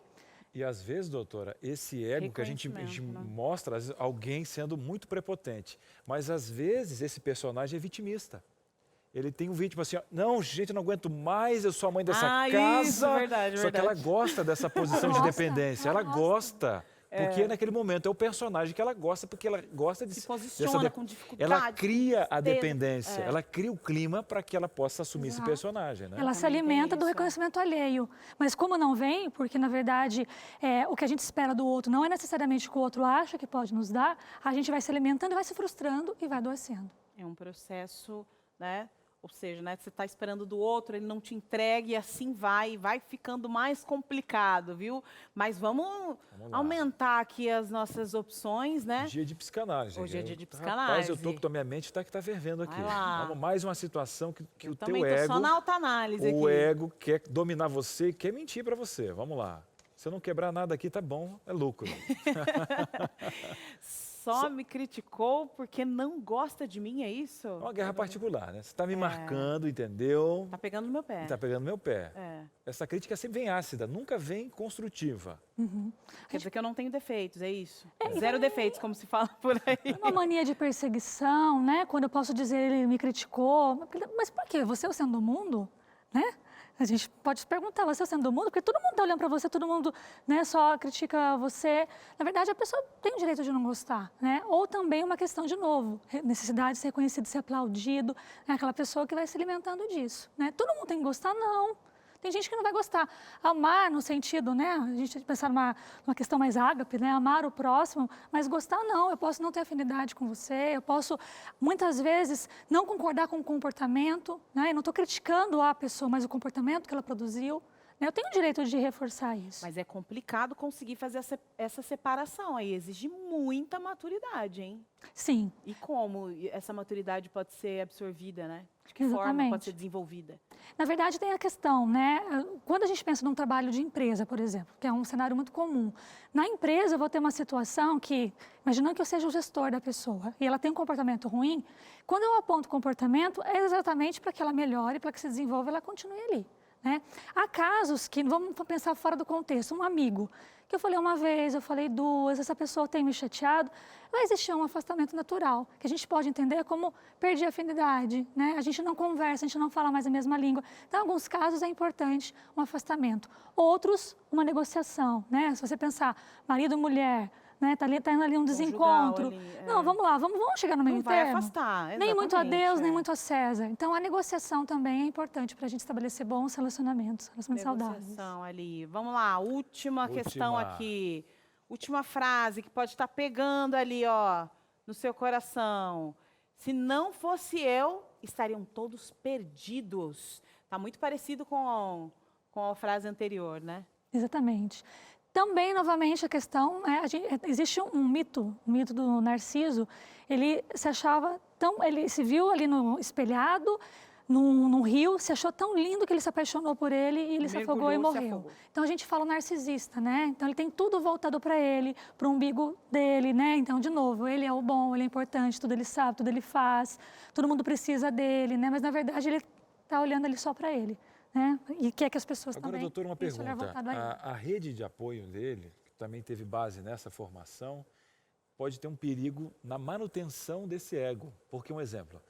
[SPEAKER 1] E às vezes, doutora, esse ego que a gente mostra, às vezes, alguém sendo muito prepotente, mas às vezes esse personagem é vitimista. Ele tem um vítima assim, ó, não, gente, eu não aguento mais, eu sou a mãe dessa casa.
[SPEAKER 2] Isso, verdade,
[SPEAKER 1] Só que ela gosta dessa posição de dependência, ela gosta. Porque naquele momento é o personagem que ela gosta, porque ela gosta de
[SPEAKER 2] se posiciona com dificuldade.
[SPEAKER 1] Ela cria a dependência, ela cria o clima para que ela possa assumir esse personagem. Né?
[SPEAKER 4] Ela se alimenta do reconhecimento alheio. Mas como não vem, porque na verdade o que a gente espera do outro não é necessariamente o que o outro acha que pode nos dar, a gente vai se alimentando, vai se frustrando e vai adoecendo.
[SPEAKER 2] É um processo, né? Ou seja, né, você está esperando do outro, ele não te entrega e assim vai ficando mais complicado, viu? Mas vamos aumentar aqui as nossas opções, né?
[SPEAKER 1] Dia de psicanálise.
[SPEAKER 2] Hoje é dia de psicanálise.
[SPEAKER 1] Rapaz, eu tô com a minha mente tá fervendo aqui. Vamos, mais uma situação que o teu ego,
[SPEAKER 2] também tô só na autoanálise aqui.
[SPEAKER 1] O ego quer dominar você e quer mentir para você. Vamos lá. Se eu não quebrar nada aqui, tá bom, é lucro.
[SPEAKER 2] Só me criticou porque não gosta de mim, é isso? É
[SPEAKER 1] uma guerra particular, né? Você está me marcando, entendeu?
[SPEAKER 2] Tá pegando no meu pé.
[SPEAKER 1] Tá pegando no meu pé. Essa crítica sempre vem ácida, nunca vem construtiva.
[SPEAKER 2] Quer dizer que eu não tenho defeitos, é isso? Zero defeitos, como se fala por aí.
[SPEAKER 4] Uma mania de perseguição, né? Quando eu posso dizer ele me criticou. Mas por quê? Você é o centro do mundo, né? A gente pode se perguntar, você é o centro do mundo? Porque todo mundo está olhando para você, todo mundo, né, só critica você. Na verdade, a pessoa tem o direito de não gostar, né? Ou também uma questão, de novo, necessidade de ser reconhecido, de ser aplaudido. É aquela pessoa que vai se alimentando disso, né? Todo mundo tem que gostar? Não. Tem gente que não vai gostar. Amar no sentido, né? A gente tem que pensar numa questão mais ágape, né? Amar o próximo, mas gostar não. Eu posso não ter afinidade com você, eu posso, muitas vezes, não concordar com o comportamento, né? Eu não estou criticando a pessoa, mas o comportamento que ela produziu. Eu tenho o direito de reforçar isso.
[SPEAKER 2] Mas é complicado conseguir fazer essa separação aí. Exige muita maturidade, hein?
[SPEAKER 4] Sim.
[SPEAKER 2] E como essa maturidade pode ser absorvida, né? De que
[SPEAKER 4] Exatamente.
[SPEAKER 2] forma pode ser desenvolvida?
[SPEAKER 4] Na verdade, tem a questão, né? Quando a gente pensa num trabalho de empresa, por exemplo, que é um cenário muito comum, na empresa eu vou ter uma situação que, imaginando que eu seja o gestor da pessoa e ela tem um comportamento ruim, quando eu aponto o comportamento, é exatamente para que ela melhore, para que se desenvolva e ela continue ali. né? Há casos que, vamos pensar fora do contexto, um amigo, que eu falei uma vez, eu falei duas, essa pessoa tem me chateado, vai existir um afastamento natural, que a gente pode entender como perdi a afinidade, né? A gente não conversa, a gente não fala mais a mesma língua. Então, em alguns casos é importante um afastamento. Outros, uma negociação, né? Se você pensar, marido e mulher, né? Tá indo ali um desencontro.
[SPEAKER 2] Ali,
[SPEAKER 4] Não, vamos lá, vamos chegar no meio
[SPEAKER 2] não vai
[SPEAKER 4] termo.
[SPEAKER 2] afastar,
[SPEAKER 4] Nem muito a
[SPEAKER 2] exatamente,
[SPEAKER 4] Deus, nem muito a César. Então, a negociação também é importante para a gente estabelecer bons relacionamentos saudáveis.
[SPEAKER 2] Negociação ali. Vamos lá, última questão aqui. Última frase que pode estar pegando ali, ó, no seu coração. Se não fosse eu, estariam todos perdidos. Tá muito parecido com a frase anterior, né?
[SPEAKER 4] Exatamente. Também, novamente, a questão, existe um mito, o mito do Narciso. Ele se achava ele se viu ali no espelhado, num rio, se achou tão lindo que ele se apaixonou por ele e ele se afogou e morreu. Então a gente fala o narcisista, né? Então ele tem tudo voltado para ele, para o umbigo dele, né? Então, de novo, ele é o bom, ele é importante, tudo ele sabe, tudo ele faz, todo mundo precisa dele, né? Mas na verdade ele está olhando ali só para ele, né? E quer que as pessoas
[SPEAKER 1] Agora,
[SPEAKER 4] também...
[SPEAKER 1] doutor, uma pergunta.
[SPEAKER 4] voltado a ele.
[SPEAKER 1] A rede de apoio dele, que também teve base nessa formação, pode ter um perigo na manutenção desse ego. Porque, um exemplo,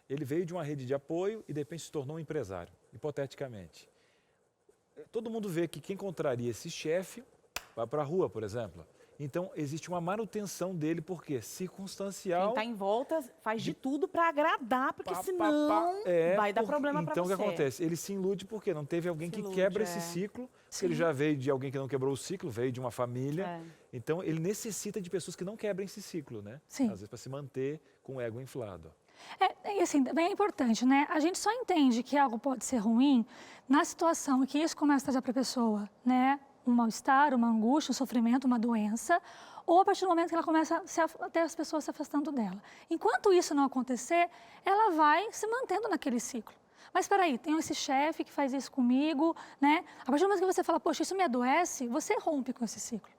[SPEAKER 1] ele veio de uma rede de apoio e de repente se tornou um empresário, hipoteticamente. Todo mundo vê que quem contraria esse chefe vai para a rua, por exemplo. Então, existe uma manutenção dele, porque circunstancial...
[SPEAKER 2] Quem está em volta faz de tudo para agradar, porque senão vai dar problema para você.
[SPEAKER 1] Então, o que acontece? Ele se ilude porque não teve alguém que quebra esse ciclo, porque ele já veio de alguém que não quebrou o ciclo, veio de uma família. Então, ele necessita de pessoas que não quebrem esse ciclo, né?
[SPEAKER 4] Sim.
[SPEAKER 1] Às vezes, para se manter com o ego inflado.
[SPEAKER 4] E assim, também é importante, né? A gente só entende que algo pode ser ruim na situação em que isso começa a trazer para a pessoa, né? Um mal-estar, uma angústia, um sofrimento, uma doença, ou a partir do momento que ela começa a ter as pessoas se afastando dela. Enquanto isso não acontecer, ela vai se mantendo naquele ciclo. Mas espera aí, tem esse chefe que faz isso comigo, né? A partir do momento que você fala, poxa, isso me adoece, você rompe com esse ciclo,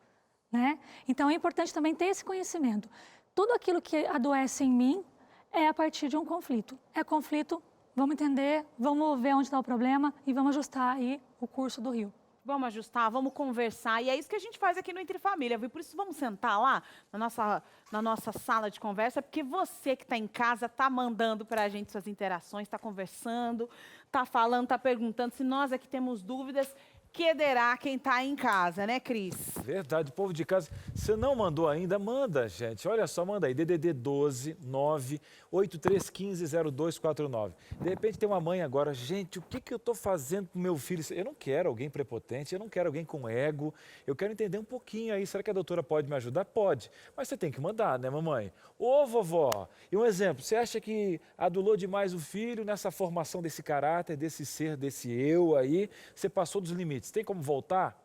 [SPEAKER 4] né? Então é importante também ter esse conhecimento. Tudo aquilo que adoece em mim é a partir de um conflito. É conflito, vamos entender, vamos ver onde está o problema e vamos ajustar aí o curso do rio.
[SPEAKER 2] Vamos ajustar, vamos conversar. E é isso que a gente faz aqui no Entre Família, viu? Por isso vamos sentar lá na nossa sala de conversa, porque você que está em casa está mandando para a gente suas interações, está conversando, está falando, está perguntando. Se nós aqui temos dúvidas, que derá quem está em casa, né, Cris?
[SPEAKER 1] Verdade, povo de casa. Você não mandou ainda? Manda, gente. Olha só, manda aí. DDD 12 98315 0249. De repente tem uma mãe agora. Gente, o que eu estou fazendo com meu filho? Eu não quero alguém prepotente, eu não quero alguém com ego. Eu quero entender um pouquinho aí. Será que a doutora pode me ajudar? Pode. Mas você tem que mandar, né, mamãe? Ô, vovó. E um exemplo. Você acha que adulou demais o filho nessa formação desse caráter, desse ser, desse eu aí? Você passou dos limites. Tem como voltar?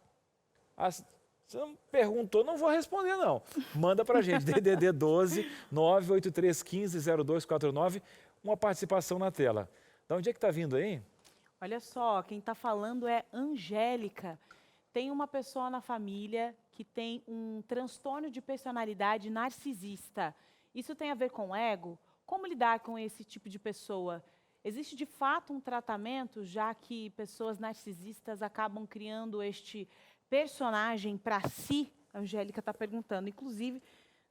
[SPEAKER 1] Você não perguntou, não vou responder, não. Manda pra gente, DDD 12 98315 0249, uma participação na tela. Da onde é que tá vindo aí?
[SPEAKER 2] Olha só, quem está falando é Angélica. Tem uma pessoa na família que tem um transtorno de personalidade narcisista. Isso tem a ver com ego? Como lidar com esse tipo de pessoa? Existe, de fato, um tratamento, já que pessoas narcisistas acabam criando este personagem para si? A Angélica está perguntando. Inclusive,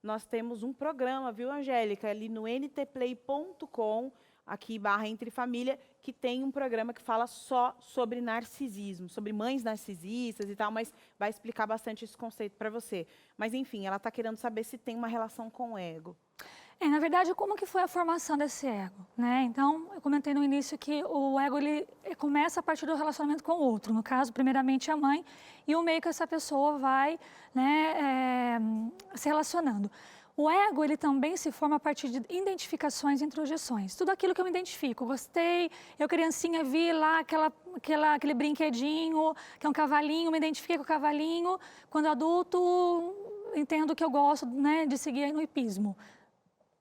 [SPEAKER 2] nós temos um programa, viu, Angélica? Ali no ntplay.com, aqui /Entre Família, que tem um programa que fala só sobre narcisismo, sobre mães narcisistas e tal, mas vai explicar bastante esse conceito para você. Mas, enfim, ela está querendo saber se tem uma relação com o ego.
[SPEAKER 4] Na verdade, como que foi a formação desse ego, né? Então, eu comentei no início que o ego, ele começa a partir do relacionamento com o outro. No caso, primeiramente a mãe, e o meio que essa pessoa vai, né, se relacionando. O ego, ele também se forma a partir de identificações e introjeções. Tudo aquilo que eu me identifico. Gostei, eu criancinha vi lá aquele brinquedinho, que é um cavalinho, me identifiquei com o cavalinho. Quando adulto, entendo que eu gosto, né, de seguir no hipismo.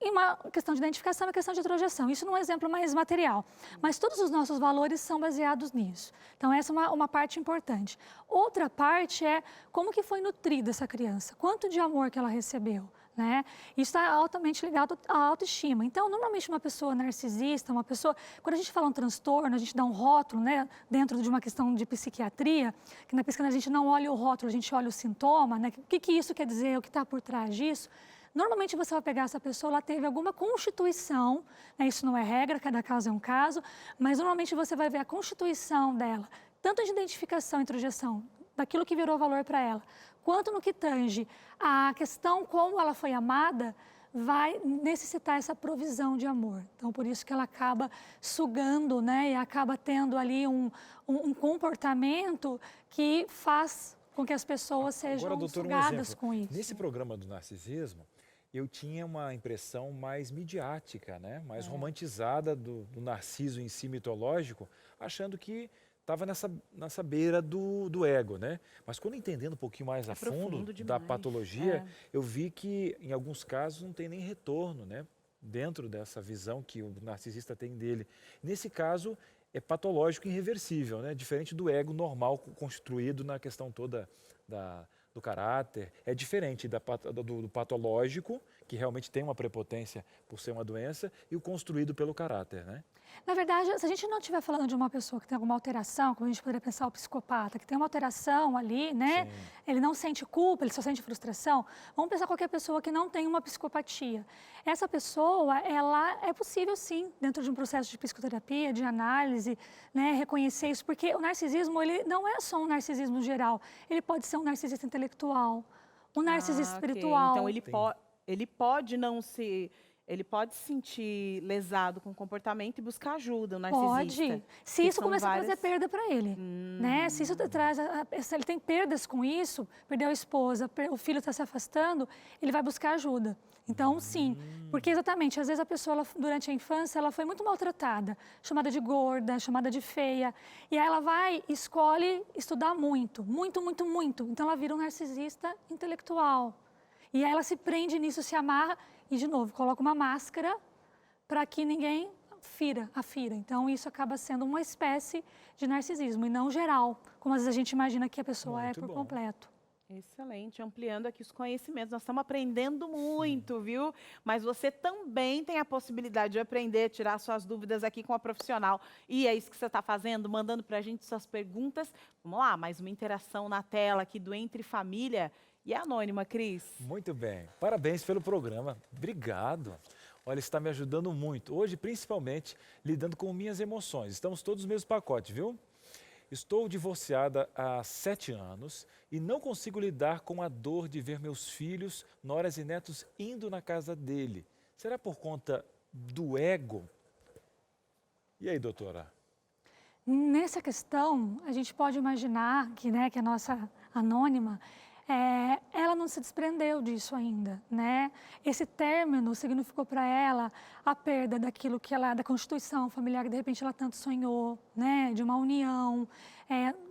[SPEAKER 4] E uma questão de identificação, uma questão de introjeção. Isso não é um exemplo mais material. Mas todos os nossos valores são baseados nisso. Então, essa é uma parte importante. Outra parte é como que foi nutrida essa criança. Quanto de amor que ela recebeu. né? Isso está altamente ligado à autoestima. Então, normalmente uma pessoa narcisista, uma pessoa... Quando a gente fala um transtorno, a gente dá um rótulo, né? Dentro de uma questão de psiquiatria, que na psiquiatria a gente não olha o rótulo, a gente olha o sintoma, né? O que isso quer dizer, o que está por trás disso. Normalmente você vai pegar essa pessoa, ela teve alguma constituição, né? Isso não é regra, cada caso é um caso, mas normalmente você vai ver a constituição dela, tanto de identificação e introjeção, daquilo que virou valor para ela, quanto no que tange a questão como ela foi amada, vai necessitar essa provisão de amor. Então, por isso que ela acaba sugando, né? E acaba tendo ali um comportamento que faz com que as pessoas sejam
[SPEAKER 1] Agora, doutor,
[SPEAKER 4] sugadas com isso.
[SPEAKER 1] Nesse programa do narcisismo, eu tinha uma impressão mais midiática, né? Mais romantizada do narciso em si mitológico, achando que estava nessa beira do ego, né? Mas quando entendendo um pouquinho mais a fundo da patologia, eu vi que em alguns casos não tem nem retorno, né? Dentro dessa visão que o narcisista tem dele. Nesse caso, é patológico e irreversível, né? Diferente do ego normal construído na questão toda do caráter. É diferente do patológico, que realmente tem uma prepotência por ser uma doença, e o construído pelo caráter, né?
[SPEAKER 4] Na verdade, se a gente não estiver falando de uma pessoa que tem alguma alteração, como a gente poderia pensar o psicopata, que tem uma alteração ali, né? Sim. Ele não sente culpa, ele só sente frustração. Vamos pensar qualquer pessoa que não tem uma psicopatia. Essa pessoa, ela é possível sim, dentro de um processo de psicoterapia, de análise, né? Reconhecer isso, porque o narcisismo, ele não é só um narcisismo geral. Ele pode ser um narcisista intelectual, um narcisista espiritual.
[SPEAKER 2] Então, ele pode não se... Ele pode se sentir lesado com o comportamento e buscar ajuda, o narcisista.
[SPEAKER 4] Pode. Se isso começar a trazer perda para ele. Né? Se isso traz... Se ele tem perdas com isso, perdeu a esposa, o filho está se afastando, ele vai buscar ajuda. Então, sim. Porque, exatamente, às vezes a pessoa, durante a infância, ela foi muito maltratada. Chamada de gorda, chamada de feia. E aí ela vai e escolhe estudar muito. Muito, muito, muito. Então, ela vira um narcisista intelectual. E aí ela se prende nisso, se amarra e, de novo, coloca uma máscara para que ninguém a fira. Então, isso acaba sendo uma espécie de narcisismo e não geral, como às vezes a gente imagina que a pessoa é por completo.
[SPEAKER 2] Excelente, ampliando aqui os conhecimentos. Nós estamos aprendendo muito, viu? Mas você também tem a possibilidade de aprender, tirar suas dúvidas aqui com a profissional. E é isso que você está fazendo, mandando para a gente suas perguntas. Vamos lá, mais uma interação na tela aqui do Entre Família. E é anônima, Cris?
[SPEAKER 1] Muito bem. Parabéns pelo programa. Obrigado. Olha, está me ajudando muito. Hoje, principalmente, lidando com minhas emoções. Estamos todos no mesmo pacote, viu? Estou divorciada há 7 anos e não consigo lidar com a dor de ver meus filhos, noras e netos indo na casa dele. Será por conta do ego? E aí, doutora?
[SPEAKER 4] Nessa questão, a gente pode imaginar que, né, que a nossa anônima... ela não se desprendeu disso ainda, né? Esse término significou para ela a perda daquilo que ela, da constituição familiar, que de repente ela tanto sonhou, né? De uma união,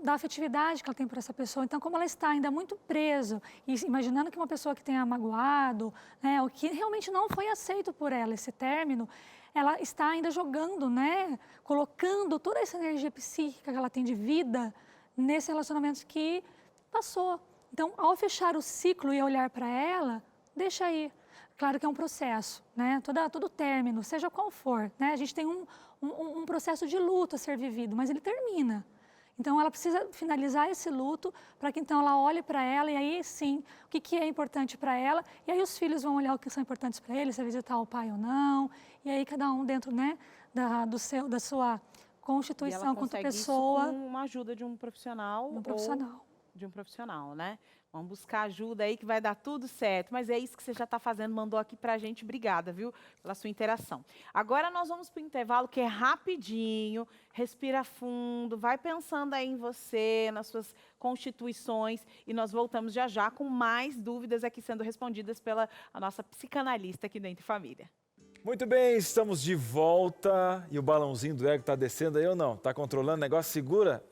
[SPEAKER 4] da afetividade que ela tem por essa pessoa. Então, como ela está ainda muito preso, e imaginando que uma pessoa que tenha magoado, né? O que realmente não foi aceito por ela, esse término, ela está ainda jogando, né? Colocando toda essa energia psíquica que ela tem de vida nesse relacionamento que passou. Então, ao fechar o ciclo e olhar para ela, deixa aí. Claro que é um processo, né? Todo término, seja qual for, né? A gente tem um processo de luto a ser vivido, mas ele termina. Então, ela precisa finalizar esse luto para que então ela olhe para ela e aí sim, o que é importante para ela. E aí os filhos vão olhar o que são importantes para eles, se é visitar o pai ou não. E aí cada um dentro, né, da sua constituição quanto pessoa.
[SPEAKER 2] Isso com uma ajuda de um profissional. De um profissional, né? Vamos buscar ajuda aí que vai dar tudo certo. Mas é isso que você já está fazendo, mandou aqui pra gente. Obrigada, viu, pela sua interação. Agora nós vamos para o intervalo, que é rapidinho. Respira fundo, vai pensando aí em você, nas suas constituições. E nós voltamos já já com mais dúvidas aqui sendo respondidas pela a nossa psicanalista aqui do Entre Família.
[SPEAKER 1] Muito bem, estamos de volta. E o balãozinho do ego está descendo aí ou não? Está controlando o negócio? Segura.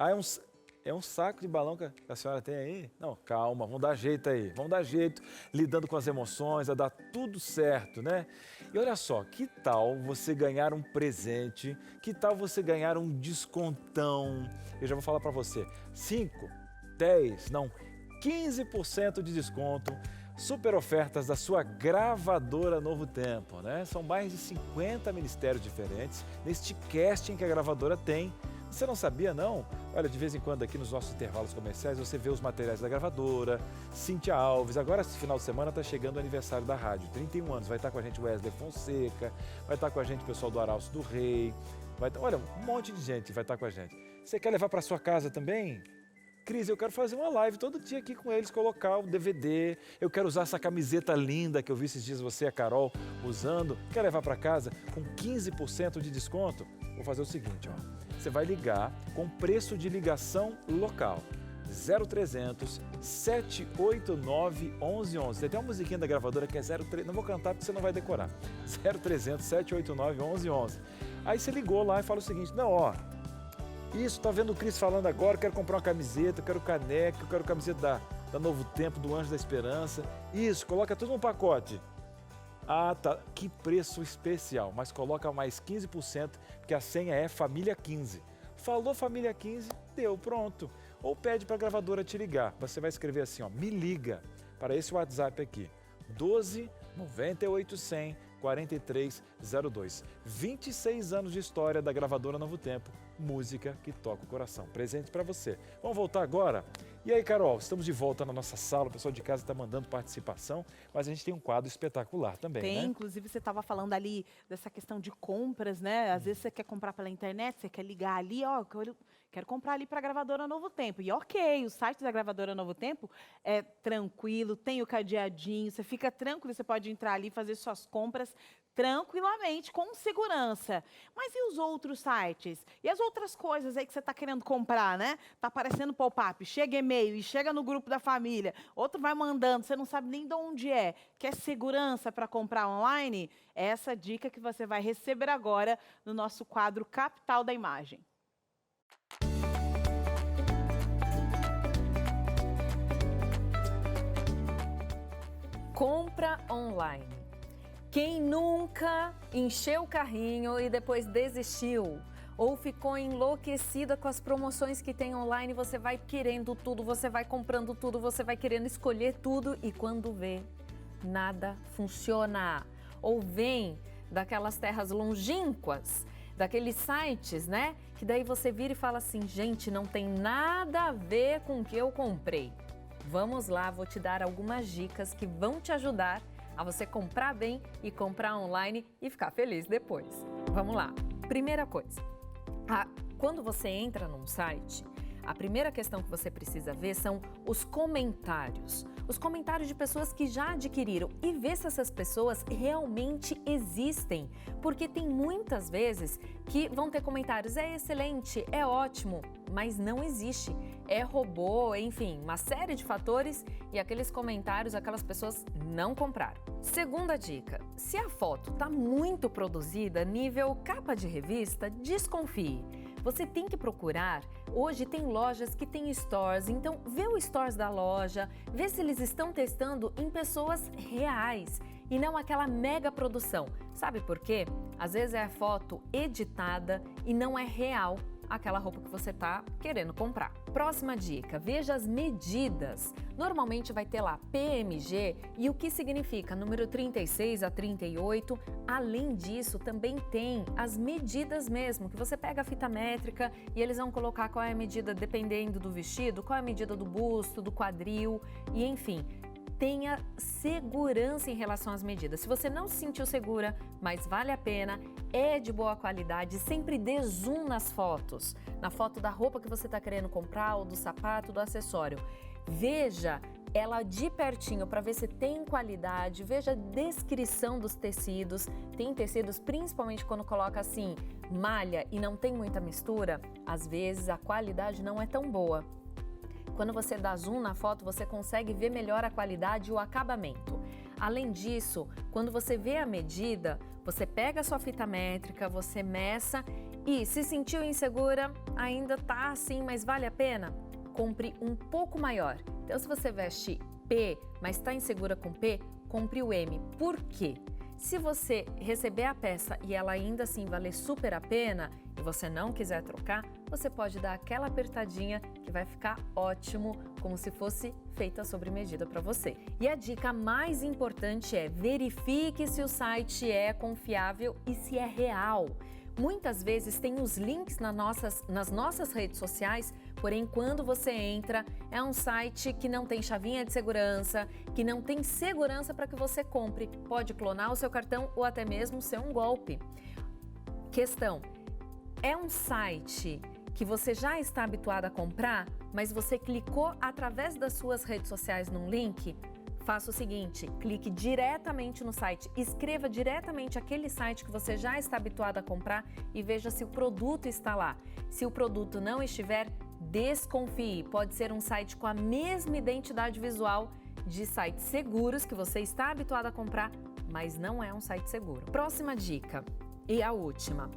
[SPEAKER 1] É um saco de balão que a senhora tem aí? Não, calma, vamos dar jeito aí. Vamos dar jeito, lidando com as emoções, a dar tudo certo, né? E olha só, que tal você ganhar um presente? Que tal você ganhar um descontão? Eu já vou falar para você. 5, 10, não, 15% de desconto Super ofertas da sua gravadora Novo Tempo, né? São mais de 50 ministérios diferentes neste casting que a gravadora tem. Você não sabia, não? Olha, de vez em quando aqui nos nossos intervalos comerciais você vê os materiais da gravadora, Cíntia Alves. Agora, esse final de semana, está chegando o aniversário da rádio, 31 anos. Vai estar com a gente o Wesley Fonseca, vai estar com a gente o pessoal do Arauço do Rei. Olha, um monte de gente vai estar com a gente. Você quer levar para sua casa também? Cris, eu quero fazer uma live todo dia aqui com eles, colocar o DVD. Eu quero usar essa camiseta linda que eu vi esses dias você e a Carol usando. Quer levar para casa com 15% de desconto? Vou fazer o seguinte, ó. Você vai ligar com preço de ligação local. 0300 789 1111. Tem até uma musiquinha da gravadora que é 03, não vou cantar porque você não vai decorar. 0300 789 1111. Aí você ligou lá e fala o seguinte, não, ó, isso, tá vendo o Cris falando agora, quero comprar uma camiseta, quero caneca, quero camiseta da Novo Tempo, do Anjo da Esperança. Isso, coloca tudo num pacote. Ah, tá, que preço especial, mas coloca mais 15%, porque a senha é Família 15. Falou Família 15, deu, pronto. Ou pede para a gravadora te ligar. Você vai escrever assim, ó, me liga, para esse WhatsApp aqui, 12 98 100 4302. 26 anos de história da gravadora Novo Tempo, música que toca o coração. Presente para você. Vamos voltar agora? E aí, Carol, estamos de volta na nossa sala, o pessoal de casa está mandando participação, mas a gente tem um quadro espetacular também,
[SPEAKER 2] Tem,
[SPEAKER 1] né?
[SPEAKER 2] inclusive você estava falando ali dessa questão de compras, né? Às vezes você quer comprar pela internet, você quer ligar ali, ó, quero comprar ali para a gravadora Novo Tempo. E ok, o site da gravadora Novo Tempo é tranquilo, tem o cadeadinho, você fica tranquilo, você pode entrar ali e fazer suas compras tranquilamente, com segurança. Mas e os outros sites? E as outras coisas aí que você está querendo comprar, né? Tá aparecendo pop-up, chega e-mail e chega no grupo da família, outro vai mandando, você não sabe nem de onde é. Quer segurança para comprar online? É essa dica que você vai receber agora no nosso quadro Capital da Imagem.
[SPEAKER 9] Compra online. Quem nunca encheu o carrinho e depois desistiu? Ou ficou enlouquecida com as promoções que tem online, você vai querendo tudo, você vai comprando tudo, você vai querendo escolher tudo e quando vê, nada funciona. Ou vem daquelas terras longínquas, daqueles sites, né? Que daí você vira e fala assim, gente, não tem nada a ver com o que eu comprei. Vamos lá, vou te dar algumas dicas que vão te ajudar a você comprar bem e comprar online e ficar feliz depois. Vamos lá. Primeira coisa, quando você entra num site, a primeira questão que você precisa ver são os comentários. Os comentários de pessoas que já adquiriram e ver se essas pessoas realmente existem. Porque tem muitas vezes que vão ter comentários, é excelente, é ótimo, mas não existe. É robô, enfim, uma série de fatores e aqueles comentários, aquelas pessoas não compraram. Segunda dica, se a foto está muito produzida, nível capa de revista, desconfie. Você tem que procurar, hoje tem lojas que têm stores, então vê o stores da loja, vê se eles estão testando em pessoas reais e não aquela mega produção. Sabe por quê? Às vezes é a foto editada e não é real aquela roupa que você está querendo comprar. Próxima dica, veja as medidas. Normalmente vai ter lá PMG e o que significa número 36 a 38. Além disso, também tem as medidas mesmo, que você pega a fita métrica e eles vão colocar qual é a medida dependendo do vestido, qual é a medida do busto, do quadril e enfim. Tenha segurança em relação às medidas. Se você não se sentiu segura, mas vale a pena, é de boa qualidade, sempre dê zoom nas fotos. Na foto da roupa que você está querendo comprar, ou do sapato, do acessório. Veja ela de pertinho para ver se tem qualidade, veja a descrição dos tecidos. Tem tecidos, principalmente quando coloca assim, malha e não tem muita mistura, às vezes a qualidade não é tão boa. Quando você dá zoom na foto, você consegue ver melhor a qualidade e o acabamento. Além disso, quando você vê a medida, você pega a sua fita métrica, você meça e se sentiu insegura, ainda tá assim, mas vale a pena? Compre um pouco maior. Então, se você veste P, mas está insegura com P, compre o M. Por quê? Se você receber a peça e ela ainda assim valer super a pena e você não quiser trocar, você pode dar aquela apertadinha que vai ficar ótimo, como se fosse feita sobre medida para você. E a dica mais importante é: verifique se o site é confiável e se é real. Muitas vezes tem os links nas nossas redes sociais, porém quando você entra é um site que não tem chavinha de segurança, que não tem segurança para que você compre. Pode clonar o seu cartão ou até mesmo ser um golpe. Questão: é um site que você já está habituado a comprar, mas você clicou através das suas redes sociais num link? Faça o seguinte, clique diretamente no site, escreva diretamente aquele site que você já está habituado a comprar e veja se o produto está lá. Se o produto não estiver, desconfie. Pode ser um site com a mesma identidade visual de sites seguros que você está habituado a comprar, mas não é um site seguro. Próxima dica e a última.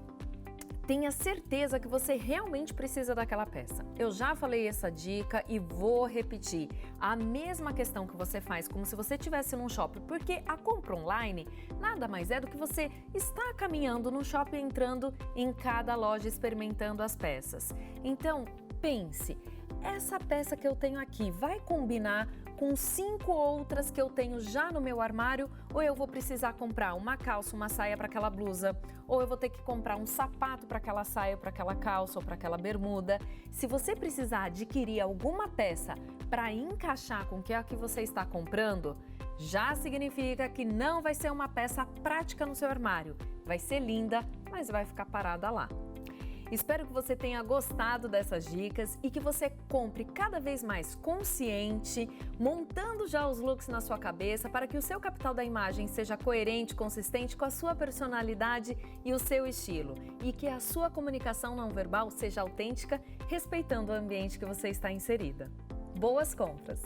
[SPEAKER 9] Tenha certeza que você realmente precisa daquela peça. Eu já falei essa dica e vou repetir. A mesma questão que você faz como se você estivesse num shopping, porque a compra online nada mais é do que você estar caminhando no shopping, entrando em cada loja, experimentando as peças. Então, pense, essa peça que eu tenho aqui vai combinar com 5 outras que eu tenho já no meu armário, ou eu vou precisar comprar uma calça, uma saia para aquela blusa, ou eu vou ter que comprar um sapato para aquela saia, para aquela calça ou para aquela bermuda. Se você precisar adquirir alguma peça para encaixar com a que você está comprando, já significa que não vai ser uma peça prática no seu armário. Vai ser linda, mas vai ficar parada lá. Espero que você tenha gostado dessas dicas e que você compre cada vez mais consciente, montando já os looks na sua cabeça para que o seu capital da imagem seja coerente, consistente com a sua personalidade e o seu estilo. E que a sua comunicação não verbal seja autêntica, respeitando o ambiente que você está inserida. Boas compras!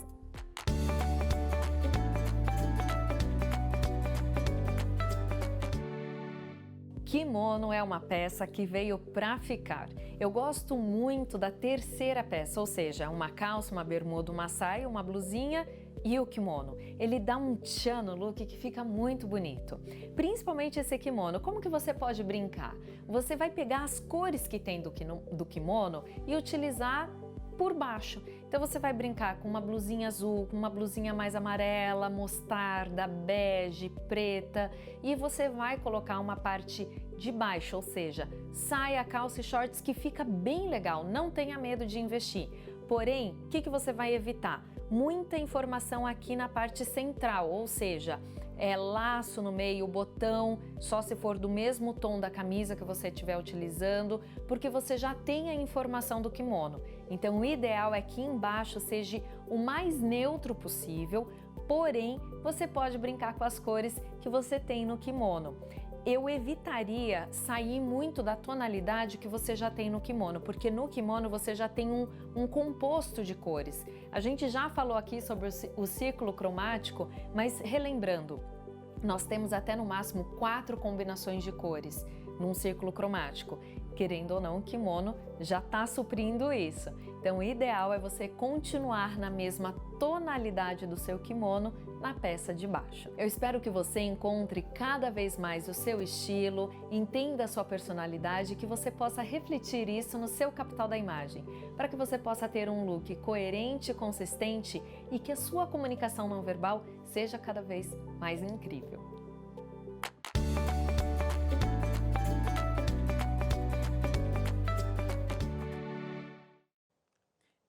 [SPEAKER 9] Kimono é uma peça que veio para ficar. Eu gosto muito da terceira peça, ou seja, uma calça, uma bermuda, uma saia, uma blusinha e o kimono. Ele dá um tchan no look que fica muito bonito. Principalmente esse kimono. Como que você pode brincar? Você vai pegar as cores que tem do kimono e utilizar por baixo. Então você vai brincar com uma blusinha azul, com uma blusinha mais amarela, mostarda, bege, preta, e você vai colocar uma parte de baixo, ou seja, saia, calça e shorts, que fica bem legal, não tenha medo de investir. Porém, o que você vai evitar? Muita informação aqui na parte central, ou seja, laço no meio, botão, só se for do mesmo tom da camisa que você estiver utilizando, porque você já tem a informação do kimono. Então o ideal é que embaixo seja o mais neutro possível, porém você pode brincar com as cores que você tem no kimono. Eu evitaria sair muito da tonalidade que você já tem no kimono, porque no kimono você já tem um composto de cores. A gente já falou aqui sobre o ciclo cromático, mas relembrando, nós temos até no máximo 4 combinações de cores num círculo cromático. Querendo ou não, o kimono já está suprindo isso. Então o ideal é você continuar na mesma tonalidade do seu kimono na peça de baixo. Eu espero que você encontre cada vez mais o seu estilo, entenda a sua personalidade e que você possa refletir isso no seu capital da imagem, para que você possa ter um look coerente, consistente e que a sua comunicação não verbal seja cada vez mais incrível.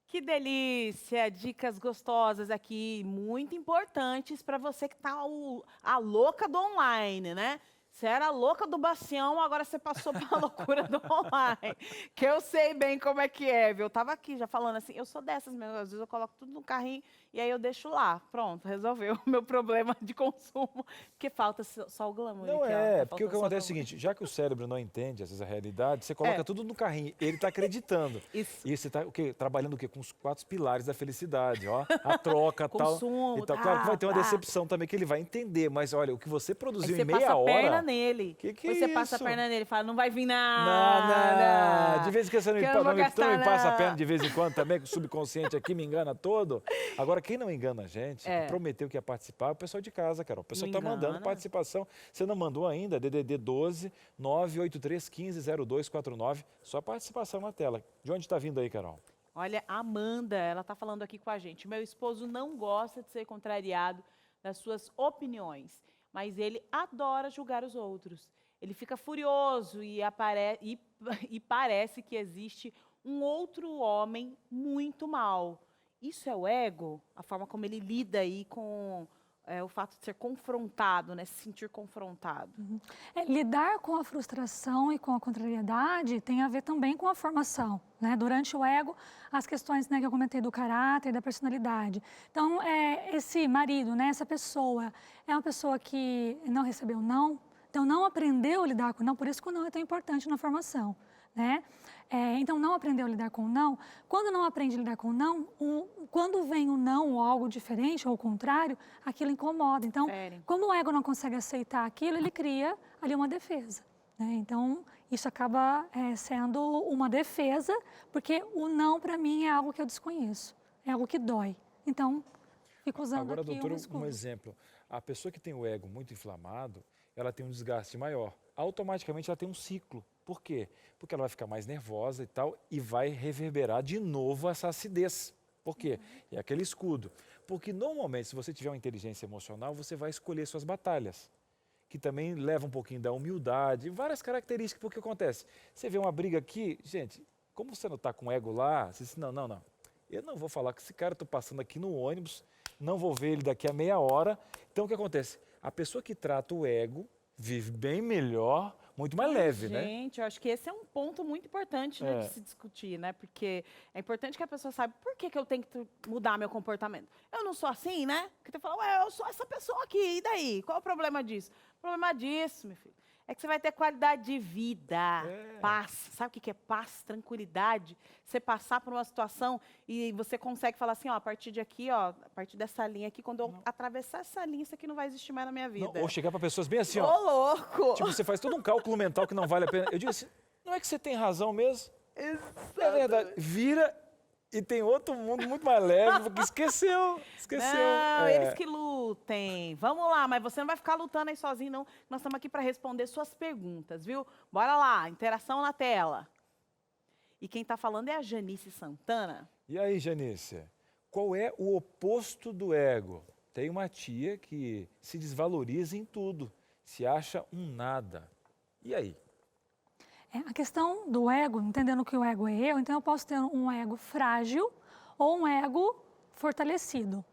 [SPEAKER 2] Que delícia! Dicas gostosas aqui, muito importantes para você que tá a louca do online, né? Você era a louca do Bacião, agora você passou para a loucura do online. Que eu sei bem como é que é, viu? Eu tava aqui já falando assim, eu sou dessas mesmo, às vezes eu coloco tudo no carrinho e aí eu deixo lá. Pronto, resolveu o meu problema de consumo, porque falta só o glamour.
[SPEAKER 1] Não
[SPEAKER 2] aqui,
[SPEAKER 1] é,
[SPEAKER 2] ó,
[SPEAKER 1] porque o que acontece é o seguinte, já que o cérebro não entende, às vezes, a realidade, você coloca tudo no carrinho, ele está acreditando.
[SPEAKER 2] Isso.
[SPEAKER 1] E você está trabalhando o quê? Com os 4 pilares da felicidade, ó, a troca, tal.
[SPEAKER 2] Consumo,
[SPEAKER 1] Então, claro que vai ter uma decepção também, que ele vai entender, mas olha, o que você produziu
[SPEAKER 2] aí você
[SPEAKER 1] em meia
[SPEAKER 2] passa a perna
[SPEAKER 1] hora,
[SPEAKER 2] nele.
[SPEAKER 1] Que
[SPEAKER 2] Depois você
[SPEAKER 1] é
[SPEAKER 2] passa a
[SPEAKER 1] isso?
[SPEAKER 2] perna nele e fala, não vai vir
[SPEAKER 1] Não,
[SPEAKER 2] nada.
[SPEAKER 1] não. De vez em quando você
[SPEAKER 2] que eu não vou gastar,
[SPEAKER 1] me passa a
[SPEAKER 2] não.
[SPEAKER 1] perna de vez em quando também, que o subconsciente aqui me engana todo. Agora, quem não engana a gente, que prometeu que ia participar, é o pessoal de casa, Carol. O pessoal está mandando participação. Você não mandou ainda? DDD 12 983 15 0249. Só participação na tela. De onde está vindo aí, Carol?
[SPEAKER 2] Olha, a Amanda, ela está falando aqui com a gente. Meu esposo não gosta de ser contrariado das suas opiniões, mas ele adora julgar os outros. Ele fica furioso e parece que existe um outro homem muito mal. Isso é o ego? A forma como ele lida aí com o fato de ser confrontado, né? Se sentir confrontado.
[SPEAKER 4] Lidar com a frustração e com a contrariedade tem a ver também com a formação, né? Durante o ego, as questões, né, que eu comentei do caráter, da personalidade. Então, esse marido, né, essa pessoa, é uma pessoa que não recebeu não, então não aprendeu a lidar com não, por isso que o não é tão importante na formação, né? Então, não aprendeu a lidar com o não. Quando não aprende a lidar com o não, quando vem o não ou algo diferente, ou o contrário, aquilo incomoda. Então, como o ego não consegue aceitar aquilo, ele cria ali uma defesa, né? Então, isso acaba sendo uma defesa, porque o não, para mim, é algo que eu desconheço, é algo que dói. Então, fico usando
[SPEAKER 1] Agora,
[SPEAKER 4] aqui
[SPEAKER 1] doutora,
[SPEAKER 4] um
[SPEAKER 1] um exemplo. A pessoa que tem o ego muito inflamado, ela tem um desgaste maior. Automaticamente, ela tem um ciclo. Por quê? Porque ela vai ficar mais nervosa e tal, e vai reverberar de novo essa acidez. Por quê? É aquele escudo. Porque normalmente, se você tiver uma inteligência emocional, você vai escolher suas batalhas, que também leva um pouquinho da humildade, várias características. Porque acontece? Você vê uma briga aqui, gente, como você não está com ego lá, você diz, não, eu não vou falar com esse cara, estou passando aqui no ônibus, não vou ver ele daqui a meia hora. Então, o que acontece? A pessoa que trata o ego vive bem melhor, muito mais leve, né?
[SPEAKER 2] Gente, eu acho que esse é um ponto muito importante, né, de se discutir, né? Porque é importante que a pessoa saiba por que eu tenho que mudar meu comportamento. Eu não sou assim, né? Porque você fala, ué, eu sou essa pessoa aqui, e daí? Qual é o problema disso? O problema disso, meu filho, é que você vai ter qualidade de vida, paz. Sabe o que é paz? Tranquilidade. Você passar por uma situação e você consegue falar assim, ó, a partir de aqui, ó, a partir dessa linha aqui, quando eu atravessar essa linha, isso aqui não vai existir mais na minha vida.
[SPEAKER 1] Não, ou chegar para pessoas bem assim,
[SPEAKER 2] Ô,
[SPEAKER 1] ó.
[SPEAKER 2] louco!
[SPEAKER 1] Tipo, você faz todo um cálculo mental que não vale a pena. Eu digo assim, não é que você tem razão mesmo? É verdade. Vira e tem outro mundo muito mais leve, porque esqueceu.
[SPEAKER 2] Não, eles que lutem. Vamos lá, mas você não vai ficar lutando aí sozinho, não. Nós estamos aqui para responder suas perguntas, viu? Bora lá, interação na tela. E quem está falando é a Janice Santana.
[SPEAKER 1] E aí, Janice, qual é o oposto do ego? Tem uma tia que se desvaloriza em tudo, se acha um nada. E aí?
[SPEAKER 4] A questão do ego, entendendo que o ego é eu, então eu posso ter um ego frágil ou um ego fortalecido.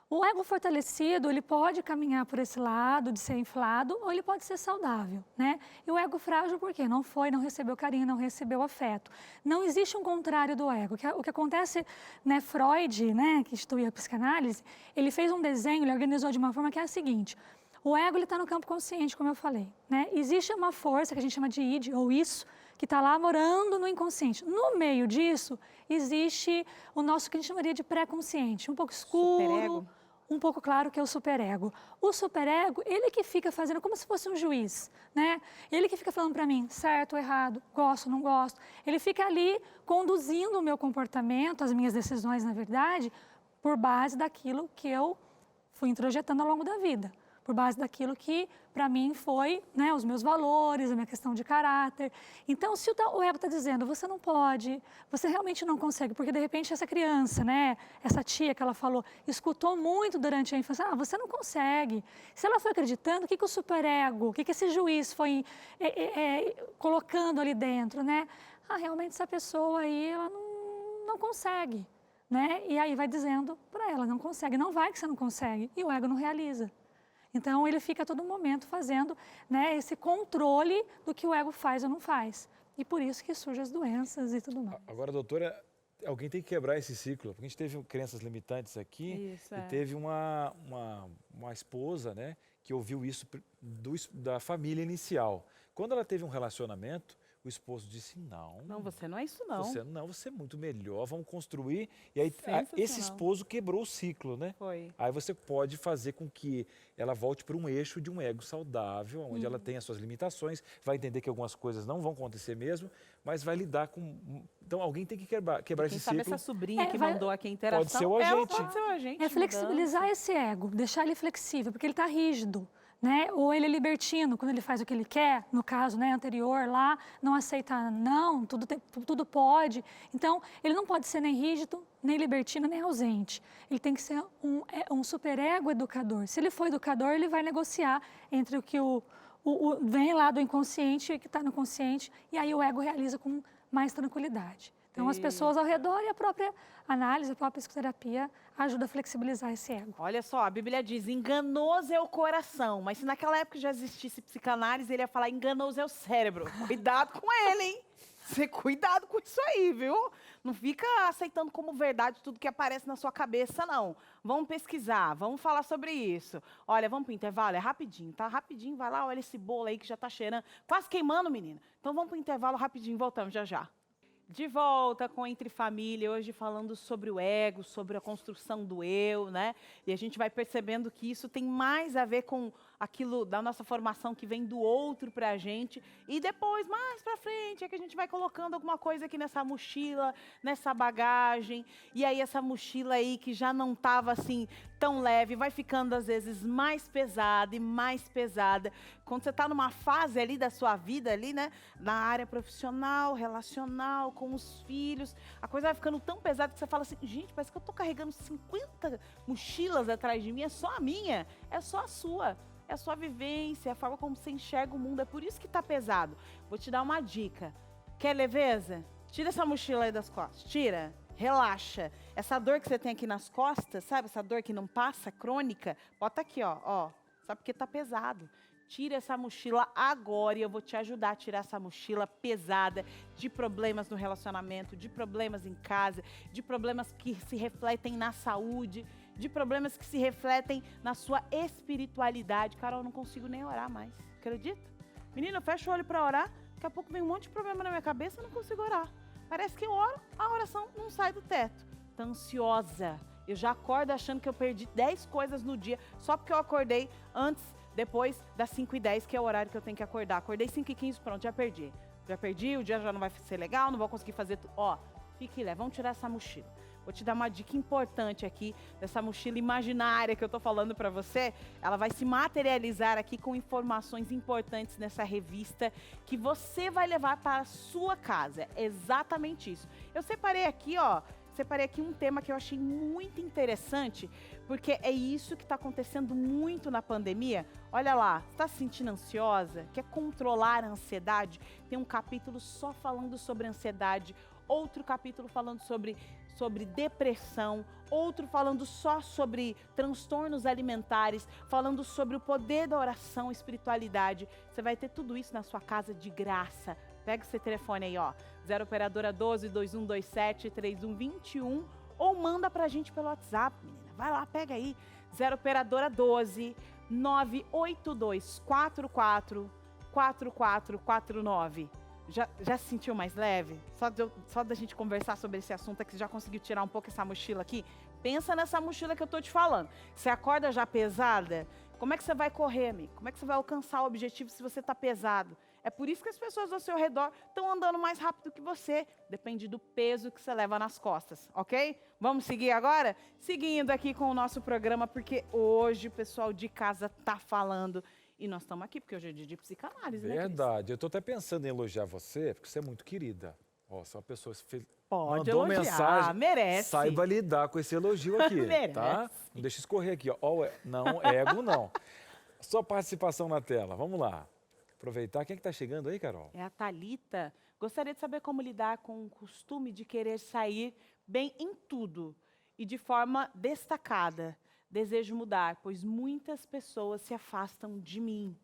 [SPEAKER 4] O ego fortalecido, ele pode caminhar por esse lado de ser inflado ou ele pode ser saudável, né? E o ego frágil por quê? Não recebeu carinho, não recebeu afeto. Não existe um contrário do ego. O que acontece, né, Freud, né, que instituiu a psicanálise, ele fez um desenho, ele organizou de uma forma que é a seguinte: o ego está no campo consciente, como eu falei, né? Existe uma força que a gente chama de id, ou isso, que está lá morando no inconsciente. No meio disso, existe o nosso que a gente chamaria de pré-consciente, um pouco escuro,
[SPEAKER 2] Superego.
[SPEAKER 4] um pouco claro, que é o superego. O superego, ele que fica fazendo como se fosse um juiz, né? Ele que fica falando para mim, certo, errado, gosto, não gosto. Ele fica ali conduzindo o meu comportamento, as minhas decisões, na verdade, por base daquilo que eu fui introjetando ao longo da vida. Por base daquilo que, para mim, foi, né, os meus valores, a minha questão de caráter. Então, se o ego está dizendo, você não pode, você realmente não consegue, porque, de repente, essa criança, né, essa tia que ela falou, escutou muito durante a infância, você não consegue. Se ela foi acreditando, o que o superego, o que esse juiz foi colocando ali dentro, né? Realmente, essa pessoa aí, ela não consegue, né? E aí vai dizendo para ela, não consegue, não vai que você não consegue. E o ego não realiza. Então, ele fica a todo momento fazendo, né, esse controle do que o ego faz ou não faz. E por isso que surgem as doenças e tudo mais.
[SPEAKER 1] Agora, doutora, alguém tem que quebrar esse ciclo. Porque a gente teve crenças limitantes aqui e teve uma esposa, né, que ouviu isso da família inicial. Quando ela teve um relacionamento, O esposo disse, não.
[SPEAKER 2] Não, você não é isso, não.
[SPEAKER 1] Você é muito melhor, vamos construir. E aí esse
[SPEAKER 2] Sensacional.
[SPEAKER 1] esposo quebrou o ciclo, né?
[SPEAKER 2] Foi.
[SPEAKER 1] Aí você pode fazer com que ela volte para um eixo de um ego saudável, onde ela tem as suas limitações, vai entender que algumas coisas não vão acontecer mesmo, mas vai lidar com... Então alguém tem que quebrar
[SPEAKER 2] Quem
[SPEAKER 1] esse
[SPEAKER 2] sabe
[SPEAKER 1] ciclo.
[SPEAKER 2] essa sobrinha que mandou aqui a interação,
[SPEAKER 1] Pode ser o
[SPEAKER 2] ela
[SPEAKER 1] agente.
[SPEAKER 2] pode ser o agente.
[SPEAKER 4] É flexibilizar esse ego, deixar ele flexível, porque ele está rígido, né? Ou ele é libertino, quando ele faz o que ele quer, no caso, né, anterior lá, não aceita não, tudo pode. Então, ele não pode ser nem rígido, nem libertino, nem ausente. Ele tem que ser um superego educador. Se ele for educador, ele vai negociar entre o que vem lá do inconsciente e o que está no consciente, e aí o ego realiza com mais tranquilidade. Então, as pessoas ao redor e a própria análise, a própria psicoterapia ajuda a flexibilizar esse ego.
[SPEAKER 2] Olha só, a Bíblia diz, enganoso é o coração. Mas se naquela época já existisse psicanálise, ele ia falar, enganoso é o cérebro. Cuidado com ele, hein? Você cuidado com isso aí, viu? Não fica aceitando como verdade tudo que aparece na sua cabeça, não. Vamos pesquisar, vamos falar sobre isso. Olha, vamos pro intervalo, é rapidinho, tá? Rapidinho, vai lá, olha esse bolo aí que já tá cheirando. Quase queimando, menina. Então vamos pro intervalo rapidinho, voltamos já já. De volta com Entre Família, hoje falando sobre o ego, sobre a construção do eu, né? E a gente vai percebendo que isso tem mais a ver com aquilo da nossa formação que vem do outro para a gente. E depois, mais para frente, é que a gente vai colocando alguma coisa aqui nessa mochila, nessa bagagem. E aí essa mochila aí que já não estava assim tão leve, vai ficando às vezes mais pesada e mais pesada. Quando você está numa fase ali da sua vida, ali, né? Na área profissional, relacional, com os filhos, a coisa vai ficando tão pesada que você fala assim, gente, parece que eu estou carregando 50 mochilas atrás de mim, é só a minha, é só a sua. É a sua vivência, a forma como você enxerga o mundo, é por isso que está pesado. Vou te dar uma dica. Quer leveza? Tira essa mochila aí das costas, tira. Relaxa. Essa dor que você tem aqui nas costas, sabe? Essa dor que não passa, crônica, bota aqui, ó. Sabe porque tá pesado. Tira essa mochila agora e eu vou te ajudar a tirar essa mochila pesada de problemas no relacionamento, de problemas em casa, de problemas que se refletem na saúde, de problemas que se refletem na sua espiritualidade. Carol, eu não consigo nem orar mais. Acredita? Menina, eu fecho o olho para orar, daqui a pouco vem um monte de problema na minha cabeça, eu não consigo orar. Parece que eu oro, a oração não sai do teto. Tô ansiosa. Eu já acordo achando que eu perdi 10 coisas no dia, só porque eu acordei depois das 5h10, que é o horário que eu tenho que acordar. Acordei 5h15, pronto, já perdi. Já perdi, o dia já não vai ser legal, não vou conseguir fazer tudo. Ó, fique leve, vamos tirar essa mochila. Vou te dar uma dica importante aqui, dessa mochila imaginária que eu tô falando para você. Ela vai se materializar aqui com informações importantes nessa revista que você vai levar para a sua casa. É exatamente isso. Eu separei aqui, um tema que eu achei muito interessante, porque é isso que está acontecendo muito na pandemia. Olha lá, está se sentindo ansiosa? Quer controlar a ansiedade? Tem um capítulo só falando sobre ansiedade, outro capítulo falando sobre depressão, outro falando só sobre transtornos alimentares, falando sobre o poder da oração, espiritualidade. Você vai ter tudo isso na sua casa de graça. Pega esse telefone aí, 0 operadora 12 2127 3121 ou manda pra gente pelo WhatsApp, menina. Vai lá, pega aí. 0 operadora 12 98244 4449. Já se sentiu mais leve? Só da gente conversar sobre esse assunto é que você já conseguiu tirar um pouco essa mochila aqui? Pensa nessa mochila que eu tô te falando. Você acorda já pesada? Como é que você vai correr, amigo? Como é que você vai alcançar o objetivo se você tá pesado? É por isso que as pessoas ao seu redor estão andando mais rápido que você. Depende do peso que você leva nas costas, ok? Vamos seguir agora? Seguindo aqui com o nosso programa, porque hoje o pessoal de casa tá falando. E nós estamos aqui, porque hoje é dia de psicanálise, né, Cris?
[SPEAKER 1] Verdade. Eu estou até pensando em elogiar você, porque você é muito querida. Você é uma pessoa que
[SPEAKER 2] Pode
[SPEAKER 1] mandou
[SPEAKER 2] elogiar,
[SPEAKER 1] mensagem.
[SPEAKER 2] merece.
[SPEAKER 1] Saiba lidar com esse elogio aqui,
[SPEAKER 2] Merece.
[SPEAKER 1] tá? Não deixa escorrer aqui, Não, ego não. Sua participação na tela, vamos lá. Aproveitar. Quem é que está chegando aí, Carol?
[SPEAKER 2] É a Thalita. Gostaria de saber como lidar com o costume de querer sair bem em tudo e de forma destacada. Desejo mudar, pois muitas pessoas se afastam de mim.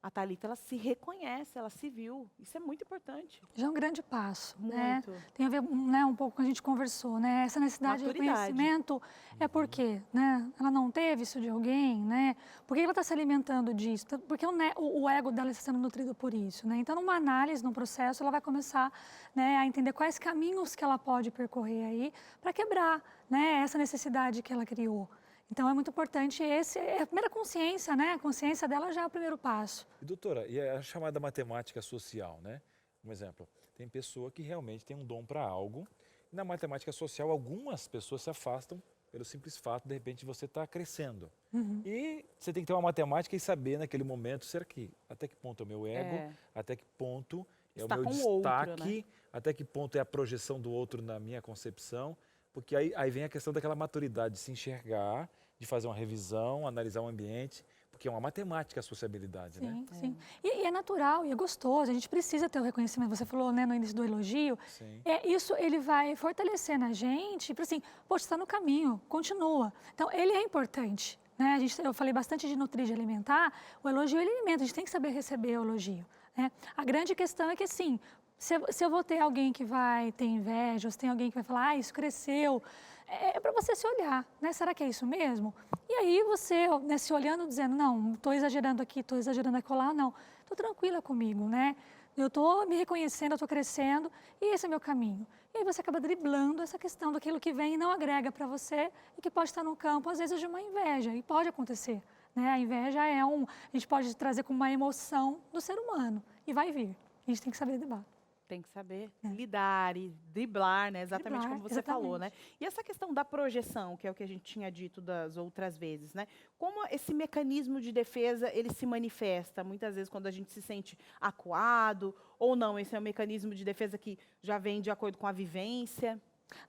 [SPEAKER 2] a Thalita, ela se reconhece, ela se viu. Isso é muito importante.
[SPEAKER 4] Já é um grande passo, né?
[SPEAKER 2] Muito.
[SPEAKER 4] Tem a ver, né, um pouco com o que a gente conversou, né? Essa necessidade de
[SPEAKER 2] Maturidade.
[SPEAKER 4] reconhecimento é porque, né? Ela não teve isso de alguém, né? Por que ela está se alimentando disso? Porque o ego dela está sendo nutrido por isso, né? Então, numa análise, num processo, ela vai começar, né, a entender quais caminhos que ela pode percorrer aí para quebrar, né, essa necessidade que ela criou. Então, é muito importante, é a primeira consciência, né? A consciência dela já é o primeiro passo.
[SPEAKER 1] E, doutora, e a chamada matemática social, né? Um exemplo, tem pessoa que realmente tem um dom para algo, e na matemática social algumas pessoas se afastam pelo simples fato, de repente, você está crescendo. E você tem que ter uma matemática e saber naquele momento, será que, até que ponto é o meu ego, até que ponto é
[SPEAKER 2] Está
[SPEAKER 1] o meu
[SPEAKER 2] com o
[SPEAKER 1] destaque,
[SPEAKER 2] outro, né?
[SPEAKER 1] até que ponto é a projeção do outro na minha concepção, porque aí vem a questão daquela maturidade de se enxergar, de fazer uma revisão, analisar o ambiente, porque é uma matemática a sociabilidade, né?
[SPEAKER 4] Sim, sim. E é natural, e é gostoso, a gente precisa ter o reconhecimento. Você falou, né, no início do elogio.
[SPEAKER 1] Sim.
[SPEAKER 4] Isso ele vai fortalecer na gente, para assim, poxa, está no caminho, continua. Então, ele é importante, né? Eu falei bastante de nutrir, de alimentar, o elogio ele alimenta, a gente tem que saber receber o elogio, né? A grande questão é que, assim, se eu vou ter alguém que vai ter inveja, ou se tem alguém que vai falar, isso cresceu, é para você se olhar, né? Será que é isso mesmo? E aí você, né, se olhando, dizendo, não, estou exagerando aqui, estou exagerando acolá, não, estou tranquila comigo, né? Eu estou me reconhecendo, eu estou crescendo, e esse é meu caminho. E aí você acaba driblando essa questão daquilo que vem e não agrega para você, e que pode estar no campo, às vezes, de uma inveja, e pode acontecer, né? A inveja a gente pode trazer como uma emoção do ser humano, e vai vir. A gente tem que saber driblar.
[SPEAKER 2] Tem que saber lidar e driblar, né? Exatamente
[SPEAKER 4] Driblar,
[SPEAKER 2] como você falou, né?
[SPEAKER 4] exatamente.
[SPEAKER 2] E essa questão da projeção, que é o que a gente tinha dito das outras vezes, né? Como esse mecanismo de defesa, ele se manifesta muitas vezes quando a gente se sente acuado ou não? Esse é um mecanismo de defesa que já vem de acordo com a vivência.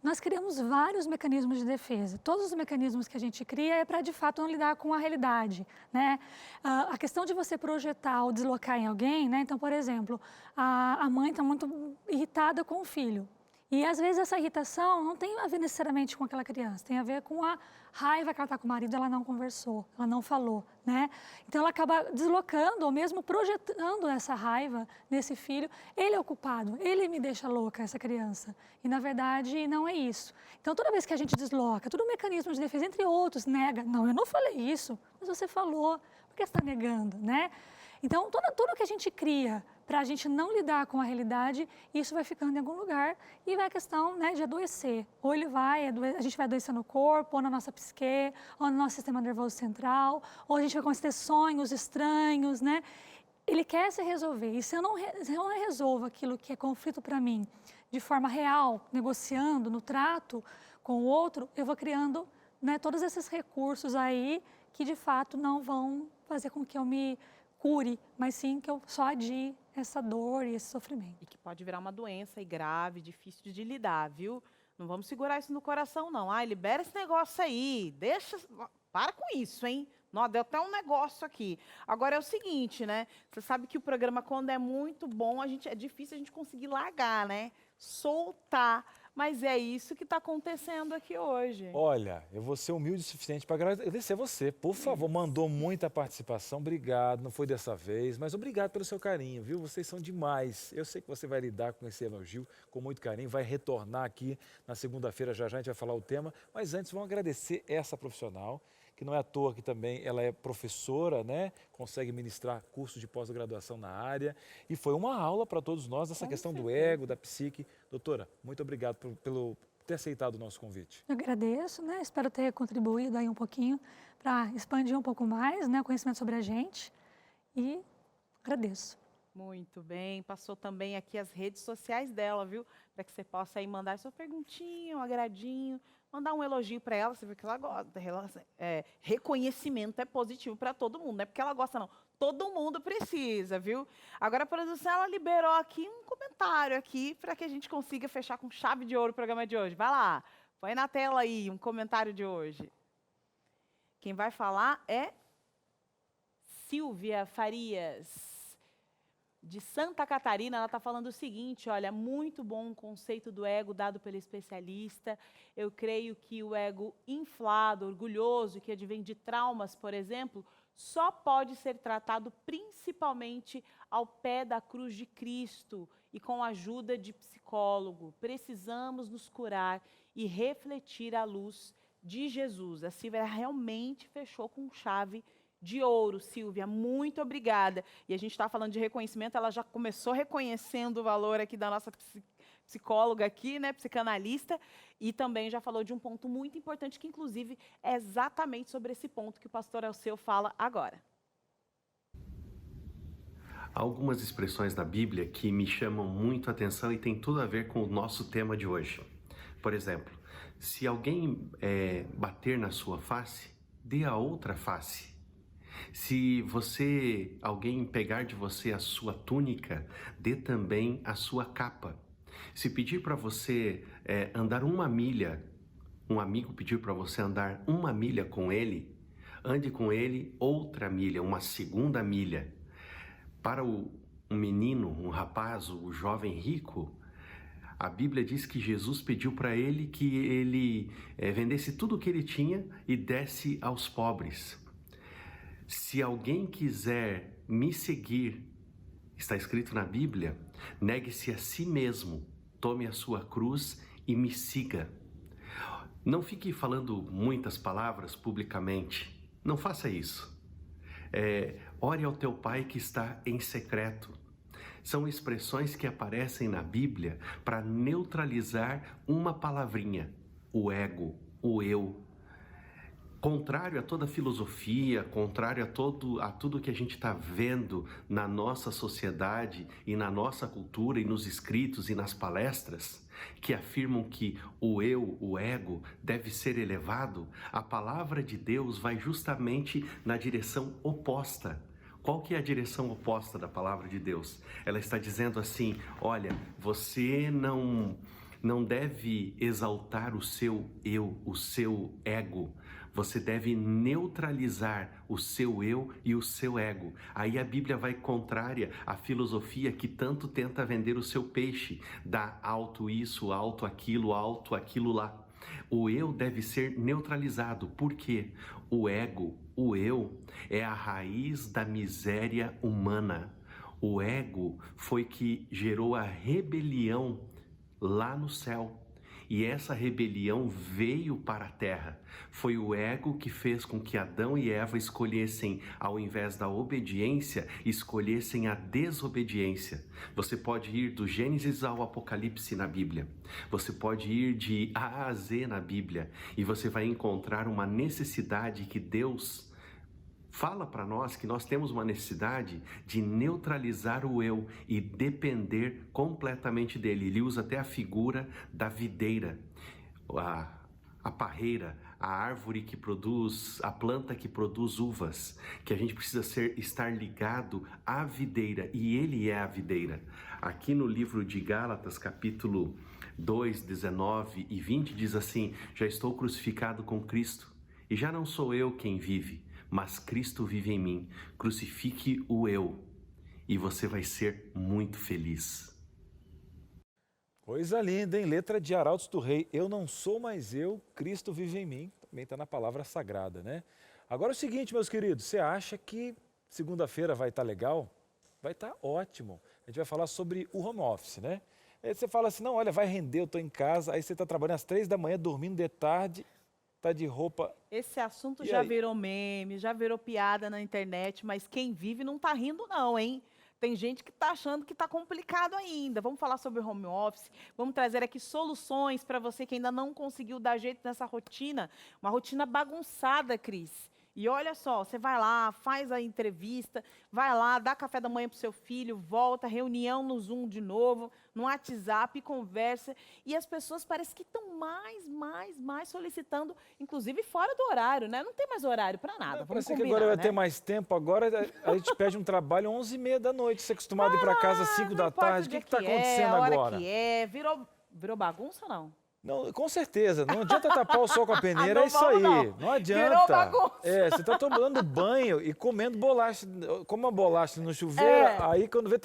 [SPEAKER 4] Nós criamos vários mecanismos de defesa. Todos os mecanismos que a gente cria é para, de fato, não lidar com a realidade, né? A questão de você projetar ou deslocar em alguém, né? Então, por exemplo, a mãe está muito irritada com o filho. E, às vezes, essa irritação não tem a ver necessariamente com aquela criança. Tem a ver com a raiva que ela está com o marido, ela não conversou, ela não falou, né? Então, ela acaba deslocando ou mesmo projetando essa raiva nesse filho. Ele é o culpado, ele me deixa louca, essa criança. E, na verdade, não é isso. Então, toda vez que a gente desloca, todo o mecanismo de defesa, entre outros, nega. Não, eu não falei isso, mas você falou. Por que você está negando, né? Então, tudo que a gente cria para a gente não lidar com a realidade, isso vai ficando em algum lugar e vai a questão, né, de adoecer. Ou a gente vai adoecer no corpo, ou na nossa psique, ou no nosso sistema nervoso central, ou a gente vai começar a ter sonhos estranhos, né? Ele quer se resolver. E se eu não resolvo aquilo que é conflito para mim de forma real, negociando, no trato com o outro, eu vou criando, né, todos esses recursos aí que, de fato, não vão fazer com que eu me cure, mas sim que eu só adie essa dor e esse sofrimento.
[SPEAKER 2] E que pode virar uma doença e grave, difícil de lidar, viu? Não vamos segurar isso no coração, não. Ai, libera esse negócio aí, deixa... Para com isso, hein? Não, deu até um negócio aqui. Agora é o seguinte, né? Você sabe que o programa, quando é muito bom, é difícil a gente conseguir largar, né? Soltar. Mas é isso que está acontecendo aqui hoje.
[SPEAKER 1] Olha, eu vou ser humilde o suficiente para agradecer a você. Por favor, mandou muita participação. Obrigado, não foi dessa vez, mas obrigado pelo seu carinho, viu? Vocês são demais. Eu sei que você vai lidar com esse elogio com muito carinho, vai retornar aqui na segunda-feira, já a gente vai falar o tema. Mas antes, vamos agradecer essa profissional, que não é à toa que também ela é professora, né? Consegue ministrar cursos de pós-graduação na área. E foi uma aula para todos nós, essa questão do ego, da psique. Doutora, muito obrigado pelo ter aceitado o nosso convite.
[SPEAKER 4] Eu agradeço, né? Espero ter contribuído aí um pouquinho para expandir um pouco mais, né, o conhecimento sobre a gente. E agradeço.
[SPEAKER 2] Muito bem. Passou também aqui as redes sociais dela, viu? Para que você possa aí mandar sua perguntinha, um agradinho, mandar um elogio para ela, você vê que ela gosta. Reconhecimento é positivo para todo mundo, não é porque ela gosta, não. Todo mundo precisa, viu? Agora a produção, ela liberou aqui um comentário aqui para que a gente consiga fechar com chave de ouro o programa de hoje. Vai lá, põe na tela aí um comentário de hoje. Quem vai falar é Silvia Farias, de Santa Catarina. Ela está falando o seguinte, olha, muito bom o conceito do ego dado pelo especialista. Eu creio que o ego inflado, orgulhoso, que advém de traumas, por exemplo, só pode ser tratado principalmente ao pé da cruz de Cristo e com a ajuda de psicólogo. Precisamos nos curar e refletir a luz de Jesus. A Silvia realmente fechou com chave de ouro, Silvia, muito obrigada. E a gente está falando de reconhecimento, ela já começou reconhecendo o valor aqui da nossa psicóloga aqui, né, psicanalista, e também já falou de um ponto muito importante, que inclusive é exatamente sobre esse ponto que o pastor Alceu fala agora.
[SPEAKER 10] Há algumas expressões na Bíblia que me chamam muito a atenção e tem tudo a ver com o nosso tema de hoje. Por exemplo, se alguém bater na sua face, dê a outra face. Se alguém pegar de você a sua túnica, dê também a sua capa. Se pedir para você andar 1 milha, um amigo pedir para você andar 1 milha com ele, ande com ele outra milha, uma segunda milha. Para um menino, um rapaz, o jovem rico, a Bíblia diz que Jesus pediu para ele que ele vendesse tudo o que ele tinha e desse aos pobres. Se alguém quiser me seguir, está escrito na Bíblia, negue-se a si mesmo, tome a sua cruz e me siga. Não fique falando muitas palavras publicamente, não faça isso. Ore ao teu Pai que está em secreto. São expressões que aparecem na Bíblia para neutralizar uma palavrinha, o ego, o eu. Contrário a toda filosofia, contrário a tudo que a gente está vendo na nossa sociedade e na nossa cultura e nos escritos e nas palestras, que afirmam que o eu, o ego, deve ser elevado, a palavra de Deus vai justamente na direção oposta. Qual que é a direção oposta da palavra de Deus? Ela está dizendo assim, olha, você não deve exaltar o seu eu, o seu ego. Você deve neutralizar o seu eu e o seu ego. Aí a Bíblia vai contrária à filosofia que tanto tenta vender o seu peixe. Dá alto isso, alto aquilo lá. O eu deve ser neutralizado. Por quê? O ego, o eu, é a raiz da miséria humana. O ego foi que gerou a rebelião lá no céu. E essa rebelião veio para a terra. Foi o ego que fez com que Adão e Eva escolhessem, ao invés da obediência, escolhessem a desobediência. Você pode ir do Gênesis ao Apocalipse na Bíblia. Você pode ir de A a Z na Bíblia. E você vai encontrar uma necessidade que Deus fala para nós, que nós temos uma necessidade de neutralizar o eu e depender completamente dele. Ele usa até a figura da videira, a parreira, a árvore que produz, a planta que produz uvas, que a gente precisa estar ligado à videira, e ele é a videira. Aqui no livro de Gálatas, capítulo 2, 19 e 20, diz assim, já estou crucificado com Cristo, e já não sou eu quem vive, mas Cristo vive em mim. Crucifique o eu e você vai ser muito feliz.
[SPEAKER 1] Coisa linda, hein? Letra de Arautos do Rei. Eu não sou mais eu, Cristo vive em mim. Também está na palavra sagrada, né? Agora é o seguinte, meus queridos, você acha que segunda-feira vai estar legal? Vai estar ótimo. A gente vai falar sobre o home office, né? Aí você fala assim, não, olha, vai render, eu estou em casa, aí você está trabalhando às 3 da manhã, dormindo de tarde, tá de roupa.
[SPEAKER 2] Esse assunto já virou meme, já virou piada na internet, mas quem vive não tá rindo não, hein? Tem gente que tá achando que tá complicado ainda. Vamos falar sobre home office, vamos trazer aqui soluções para você que ainda não conseguiu dar jeito nessa rotina, uma rotina bagunçada, Cris. E olha só, você vai lá, faz a entrevista, vai lá, dá café da manhã para o seu filho, volta, reunião no Zoom de novo, no WhatsApp, conversa. E as pessoas parecem que estão mais solicitando, inclusive fora do horário, né? Não tem mais horário para nada, vamos combinar,
[SPEAKER 1] que agora vai
[SPEAKER 2] né?
[SPEAKER 1] ter mais tempo, agora a gente pede um trabalho 11h30 da noite, você é acostumado a ir para casa às 5 da tarde, o que está acontecendo
[SPEAKER 2] a hora
[SPEAKER 1] agora?
[SPEAKER 2] Que é, virou bagunça não?
[SPEAKER 1] Não, com certeza, não adianta tapar o sol com a peneira, é isso
[SPEAKER 2] vamos,
[SPEAKER 1] aí.
[SPEAKER 2] não.
[SPEAKER 1] Não adianta.
[SPEAKER 2] Virou bagunça.
[SPEAKER 1] Você tá tomando banho e comendo bolacha. Como a bolacha no chuveiro, aí quando vê,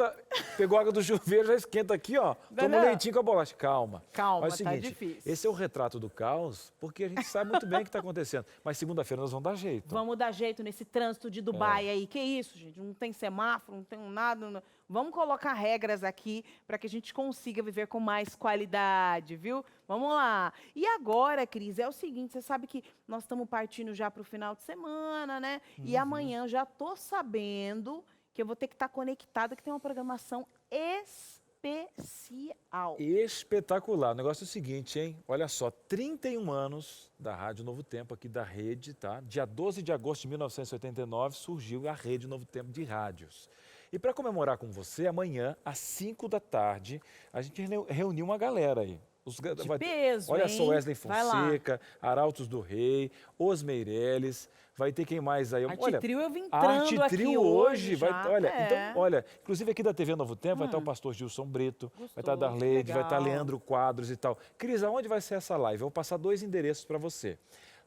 [SPEAKER 1] pegou a água do chuveiro, já esquenta aqui, ó. Toma um leitinho com a bolacha. Calma.
[SPEAKER 2] Calma,
[SPEAKER 1] Mas é o
[SPEAKER 2] tá
[SPEAKER 1] seguinte,
[SPEAKER 2] difícil.
[SPEAKER 1] esse é o retrato do caos, porque a gente sabe muito bem o que está acontecendo. Mas segunda-feira nós vamos dar jeito.
[SPEAKER 2] Vamos dar jeito nesse trânsito de Dubai aí. Que isso, gente? Não tem semáforo, não tem nada. Vamos colocar regras aqui para que a gente consiga viver com mais qualidade, viu? Vamos lá. E agora, Cris, é o seguinte, você sabe que nós estamos partindo já para o final de semana, né? E amanhã já tô sabendo que eu vou ter que estar conectada, que tem uma programação especial.
[SPEAKER 1] Espetacular. O negócio é o seguinte, hein? Olha só, 31 anos da Rádio Novo Tempo, aqui da rede, tá? Dia 12 de agosto de 1989 surgiu a Rede Novo Tempo de Rádios. E para comemorar com você, amanhã, às 5 da tarde, a gente reuniu uma galera aí.
[SPEAKER 2] De peso,
[SPEAKER 1] olha
[SPEAKER 2] hein?
[SPEAKER 1] só, Wesley
[SPEAKER 2] Vai lá.
[SPEAKER 1] Fonseca, Arautos do Rei, Os Meirelles, vai ter quem mais aí?
[SPEAKER 2] Arte
[SPEAKER 1] Olha,
[SPEAKER 2] Trio eu vim
[SPEAKER 1] a
[SPEAKER 2] entrando
[SPEAKER 1] Arte
[SPEAKER 2] aqui
[SPEAKER 1] Trio
[SPEAKER 2] hoje
[SPEAKER 1] vai,
[SPEAKER 2] já.
[SPEAKER 1] olha,
[SPEAKER 2] É.
[SPEAKER 1] então, olha, inclusive aqui da TV Novo Tempo vai estar o pastor Gilson Brito, vai estar a Darleide, vai estar Leandro Quadros e tal. Cris, aonde vai ser essa live? Eu vou passar 2 endereços para você.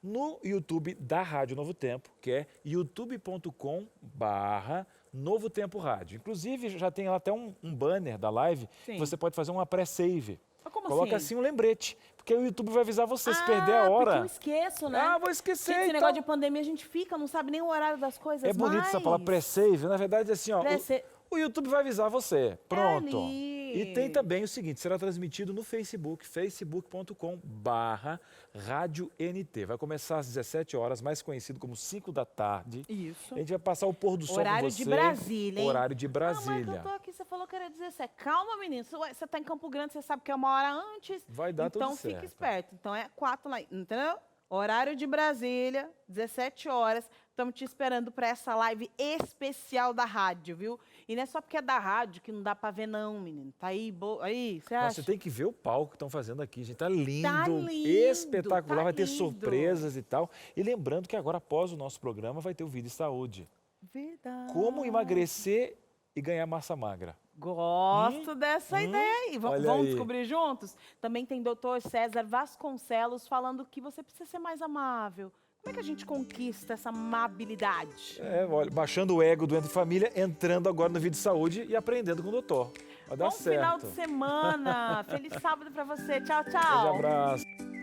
[SPEAKER 1] No YouTube da Rádio Novo Tempo, que é youtube.com/Novo Tempo Rádio. Inclusive, já tem lá até um banner da live, que você pode fazer uma pré-save.
[SPEAKER 2] Como
[SPEAKER 1] Coloca assim um lembrete, porque o YouTube vai avisar você se perder a hora.
[SPEAKER 2] Porque eu esqueço, né?
[SPEAKER 1] Vou esquecer,
[SPEAKER 2] Gente, esse
[SPEAKER 1] então.
[SPEAKER 2] negócio de pandemia, a gente fica, não sabe nem o horário das coisas
[SPEAKER 1] É bonito essa palavra pré-save, na verdade é assim, ó, o YouTube vai avisar você, pronto. E tem também o seguinte, será transmitido no Facebook, facebook.com/Rádio NT. Vai começar às 17 horas, mais conhecido como 5 da tarde.
[SPEAKER 2] Isso.
[SPEAKER 1] A gente vai passar o pôr do sol
[SPEAKER 2] Horário
[SPEAKER 1] com você.
[SPEAKER 2] de Brasília, hein?
[SPEAKER 1] Horário de
[SPEAKER 2] Não,
[SPEAKER 1] Brasília.
[SPEAKER 2] mas eu tô aqui, você falou que era 17. Calma, menino, você tá em Campo Grande, você sabe que é 1 hora antes.
[SPEAKER 1] Vai dar tudo certo.
[SPEAKER 2] Então fica esperto. Então é 4 lá, entendeu? Horário de Brasília, 17 horas. Estamos te esperando para essa live especial da rádio, viu? E não é só porque é da rádio que não dá para ver não, menino. Tá aí, aí, você acha?
[SPEAKER 1] Você tem que ver o palco que estão fazendo aqui, gente. Tá lindo,
[SPEAKER 2] lindo,
[SPEAKER 1] espetacular,
[SPEAKER 2] tá
[SPEAKER 1] vai ter
[SPEAKER 2] lindo.
[SPEAKER 1] surpresas e tal. E lembrando que agora, após o nosso programa, vai ter o Vida e Saúde.
[SPEAKER 2] Verdade.
[SPEAKER 1] Como emagrecer e ganhar massa magra.
[SPEAKER 2] Gosto dessa ideia aí. Vamos
[SPEAKER 1] aí.
[SPEAKER 2] descobrir juntos? Também tem Dr. César Vasconcelos falando que você precisa ser mais amável. Como é que a gente conquista essa amabilidade?
[SPEAKER 1] Olha, baixando o ego do Entre Família, entrando agora no Vida e Saúde e aprendendo com o doutor. Vai dar
[SPEAKER 2] Bom
[SPEAKER 1] certo.
[SPEAKER 2] final de semana. Feliz sábado pra você. Tchau, tchau.
[SPEAKER 1] Um abraço.